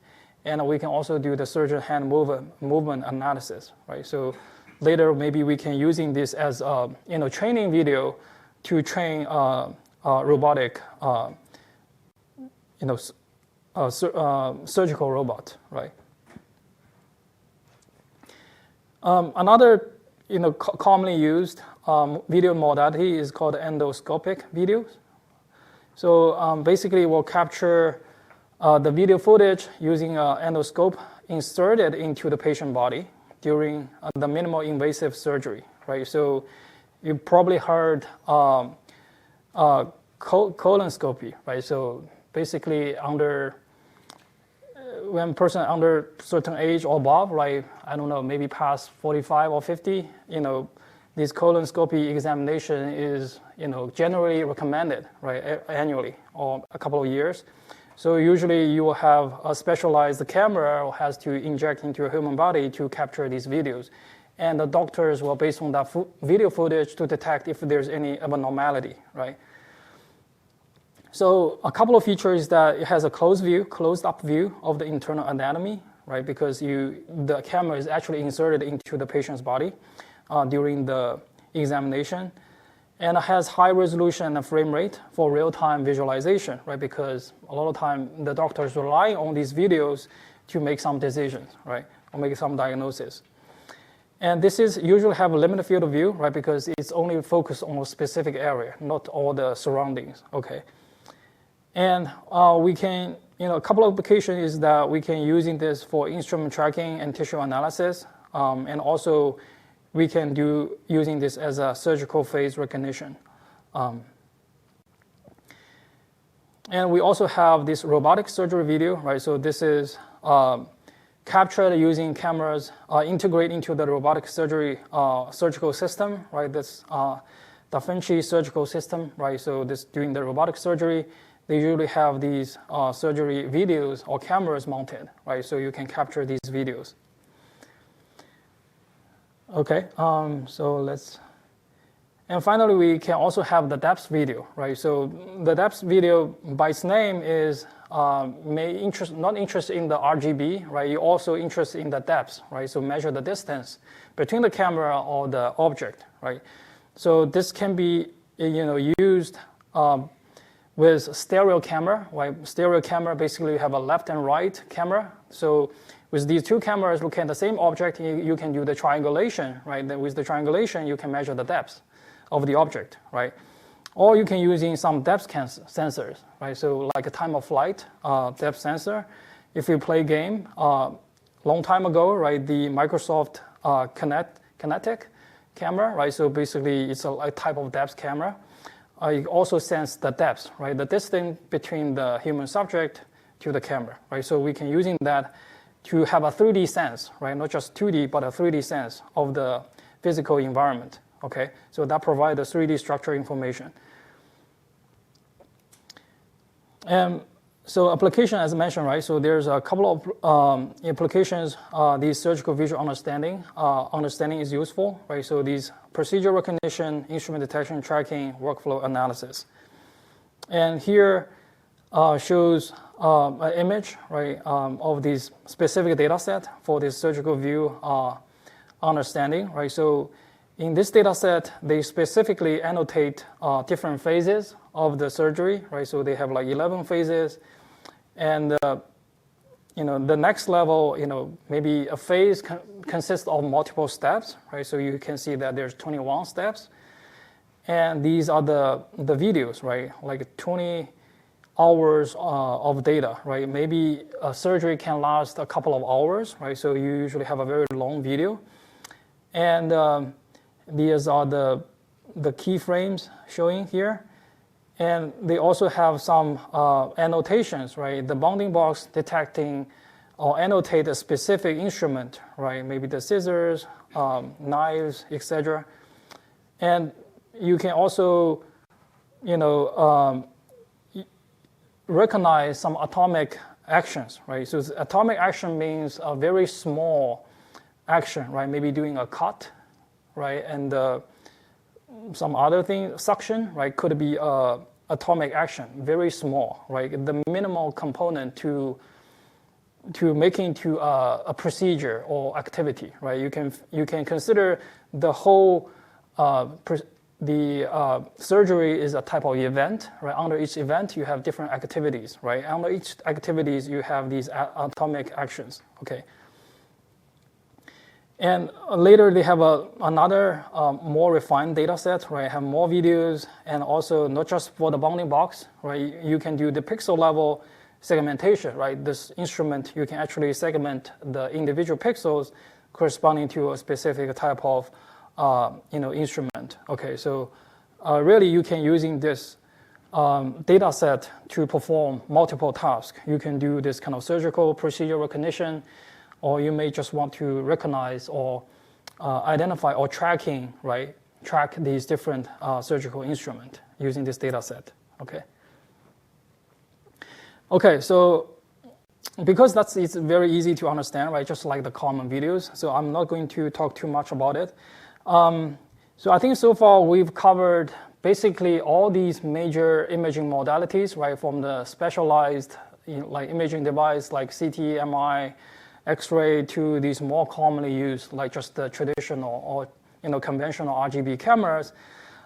And we can also do the surgeon hand movement analysis, right? So later, maybe we can using this as a training video to train robotic, surgical robot, right? Another commonly used video modality is called endoscopic videos. So basically, we'll capture the video footage using an endoscope inserted into the patient body during the minimal invasive surgery, right? So you probably heard colonoscopy, right? So basically, when a person under certain age or above, right, I don't know, maybe past 45 or 50, this colonoscopy examination is, generally recommended, right, annually or a couple of years. So usually you will have a specialized camera or has to inject into your human body to capture these videos. And the doctors will, based on that video footage, to detect if there's any abnormality, right? So a couple of features is that it has a closed up view of the internal anatomy, right? Because the camera is actually inserted into the patient's body during the examination. And it has high resolution and frame rate for real-time visualization, right? Because a lot of time the doctors rely on these videos to make some decisions, right? Or make some diagnosis. And this is usually have a limited field of view, right? Because it's only focused on a specific area, not all the surroundings, okay? And we can, a couple of applications is that we can using this for instrument tracking and tissue analysis, and also we can do using this as a surgical phase recognition. And we also have this robotic surgery video, right? So this is captured using cameras integrate into the robotic surgery surgical system, right? This Da Vinci surgical system, right? So this during the robotic surgery, they usually have these surgery videos or cameras mounted, right? So you can capture these videos. Okay, and finally, we can also have the depth video, right? So the depth video, by its name, is not interested in the RGB, right? You're also interested in the depth, right? So measure the distance between the camera or the object, right? So this can be, used with stereo camera, right? Stereo camera, basically you have a left and right camera. So with these two cameras looking at the same object, you can do the triangulation, right? Then with the triangulation, you can measure the depth of the object, right? Or you can use in some depth sensors, right? So like a time of flight depth sensor. If you play game, long time ago, right? The Microsoft Kinetic camera, right? So basically it's a type of depth camera. You also sense the depth, right? The distance between the human subject to the camera, right? So we can using that to have a 3D sense, right? Not just 2D, but a 3D sense of the physical environment, okay? So that provides the 3D structure information. And so application, as mentioned, right? So there's a couple of applications, these surgical visual understanding is useful, right? So these procedure recognition, instrument detection, tracking, workflow analysis. And here shows an image, right, of this specific data set for this surgical view understanding, right? So in this data set, they specifically annotate different phases of the surgery, right? So they have like 11 phases. And the next level, maybe a phase consists of multiple steps, right? So you can see that there's 21 steps, and these are the videos, right? Like 20 hours of data, right? Maybe a surgery can last a couple of hours, right? So you usually have a very long video. And these are the keyframes showing here. And they also have some annotations, right? The bounding box detecting or annotate a specific instrument, right? Maybe the scissors, knives, etc. And you can also, recognize some atomic actions, right? So atomic action means a very small action, right? Maybe doing a cut, right? And some other thing, suction, right? Could be atomic action, very small, right? The minimal component to making to a procedure or activity, right? You can consider the whole surgery is a type of event, right? Under each event, you have different activities, right? Under each activities, you have these atomic actions, okay? And later, they have another more refined data set, right? Have more videos, and also not just for the bounding box, right? You can do the pixel level segmentation, right? This instrument, you can actually segment the individual pixels corresponding to a specific type of instrument. Okay, so really you can using this data set to perform multiple tasks. You can do this kind of surgical procedure recognition, or you may just want to recognize or identify or tracking, right? Track these different surgical instruments using this data set, okay? Okay, so because it's very easy to understand, right? Just like the common videos. So I'm not going to talk too much about it. So I think so far we've covered basically all these major imaging modalities, right? From the specialized like imaging device like CT, MRI, X-ray to these more commonly used like just the traditional or conventional RGB cameras.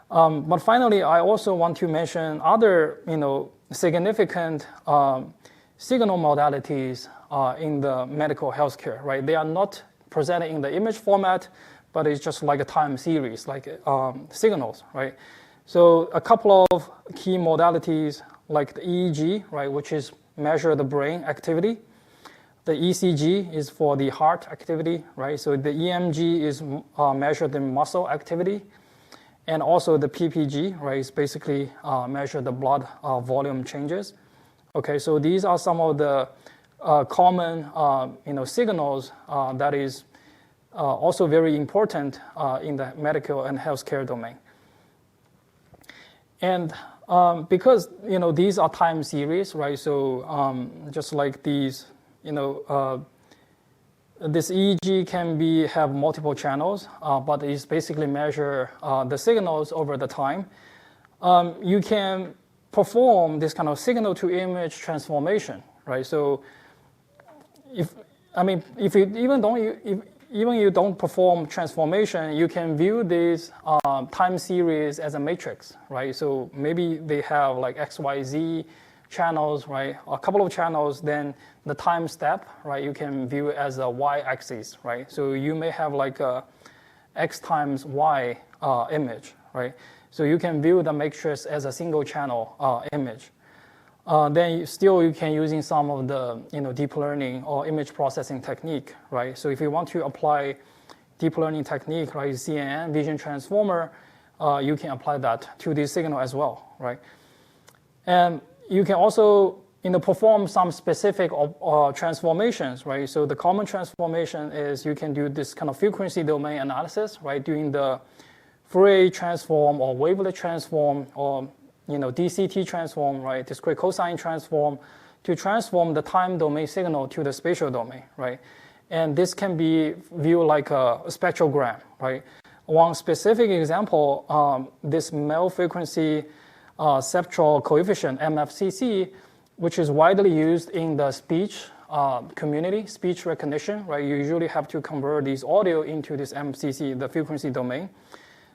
But finally, I also want to mention other significant signal modalities in the medical healthcare, right? They are not presented in the image format, but it's just like a time series, like signals, right? So a couple of key modalities like the EEG, right, which is measure the brain activity. The ECG is for the heart activity, right? So the EMG is measure the muscle activity. And also the PPG, right, is basically measure the blood volume changes. Okay, so these are some of the common signals that is also very important in the medical and healthcare domain. And because these are time series, right? So just like these, this EEG can have multiple channels, but it's basically measure the signals over the time. You can perform this kind of signal-to-image transformation, right? So, if you don't perform transformation, you can view this time series as a matrix, right? So maybe they have like XYZ channels, right? A couple of channels, then the time step, right? You can view it as a y-axis, right? So you may have like a x times y image, right? So you can view the matrix as a single channel image. Then you can using some of the deep learning or image processing technique, right? So if you want to apply deep learning technique, right, CNN, vision transformer, you can apply that to this signal as well, right? And you can also perform some specific transformations, right? So the common transformation is you can do this kind of frequency domain analysis, right? Doing the Fourier transform or wavelet transform or DCT transform, right? Discrete cosine transform to transform the time domain signal to the spatial domain, right? And this can be viewed like a spectrogram, right? One specific example, this male frequency septal coefficient, MFCC, which is widely used in the speech community, speech recognition, right? You usually have to convert this audio into this MFCC, the frequency domain.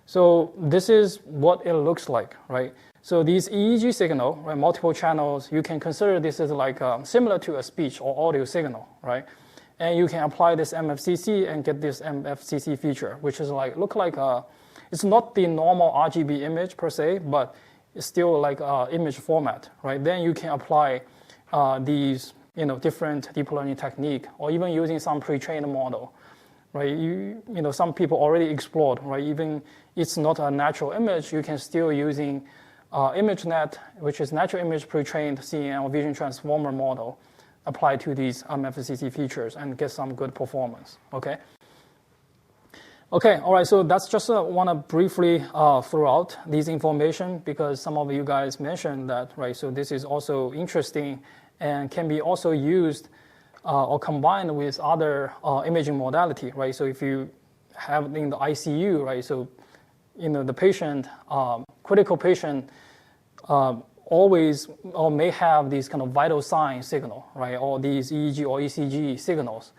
So this is what it looks like, right? So these EEG signal, right, multiple channels, you can consider this as like similar to a speech or audio signal, right? And you can apply this MFCC and get this MFCC feature, which is like it's not the normal RGB image per se, but is still like image format, right? Then you can apply these different deep learning technique, or even using some pre-trained model, right? Some people already explored, right? Even it's not a natural image, you can still using ImageNet, which is natural image pre-trained CNN or vision transformer model, apply to these FCC features and get some good performance. Okay. Okay. All right. So that's just want to briefly throw out these information because some of you guys mentioned that, right? So this is also interesting and can be also used or combined with other imaging modality, right? So if you have in the ICU, right? So the patient, critical patient, always or may have these kind of vital sign signal, right? Or these EEG or ECG signals.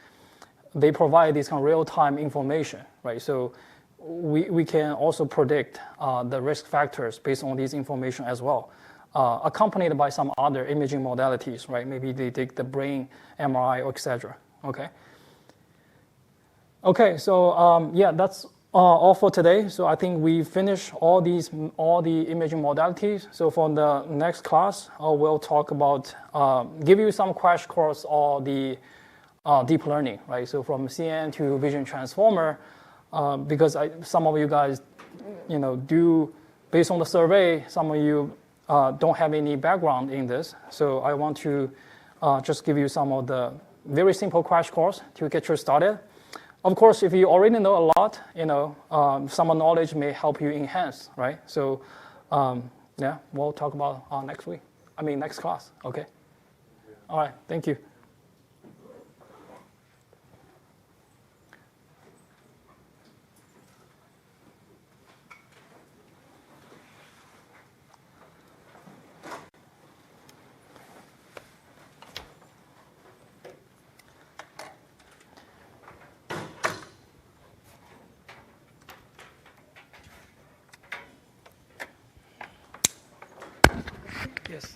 They provide this kind of real-time information, right? So we can also predict the risk factors based on this information as well, accompanied by some other imaging modalities, right? Maybe they take the brain MRI or etc. Okay. Okay. So yeah, that's all for today. So I think we finished all the imaging modalities. So for the next class, we'll talk about give you some crash course on the deep learning, right? So from CNN to vision transformer, because some of you guys, do based on the survey, some of you don't have any background in this. So I want to just give you some of the very simple crash course to get you started. Of course, if you already know a lot, some knowledge may help you enhance, right? So, yeah, we'll talk about next class. Okay. All right. Thank you. Yes.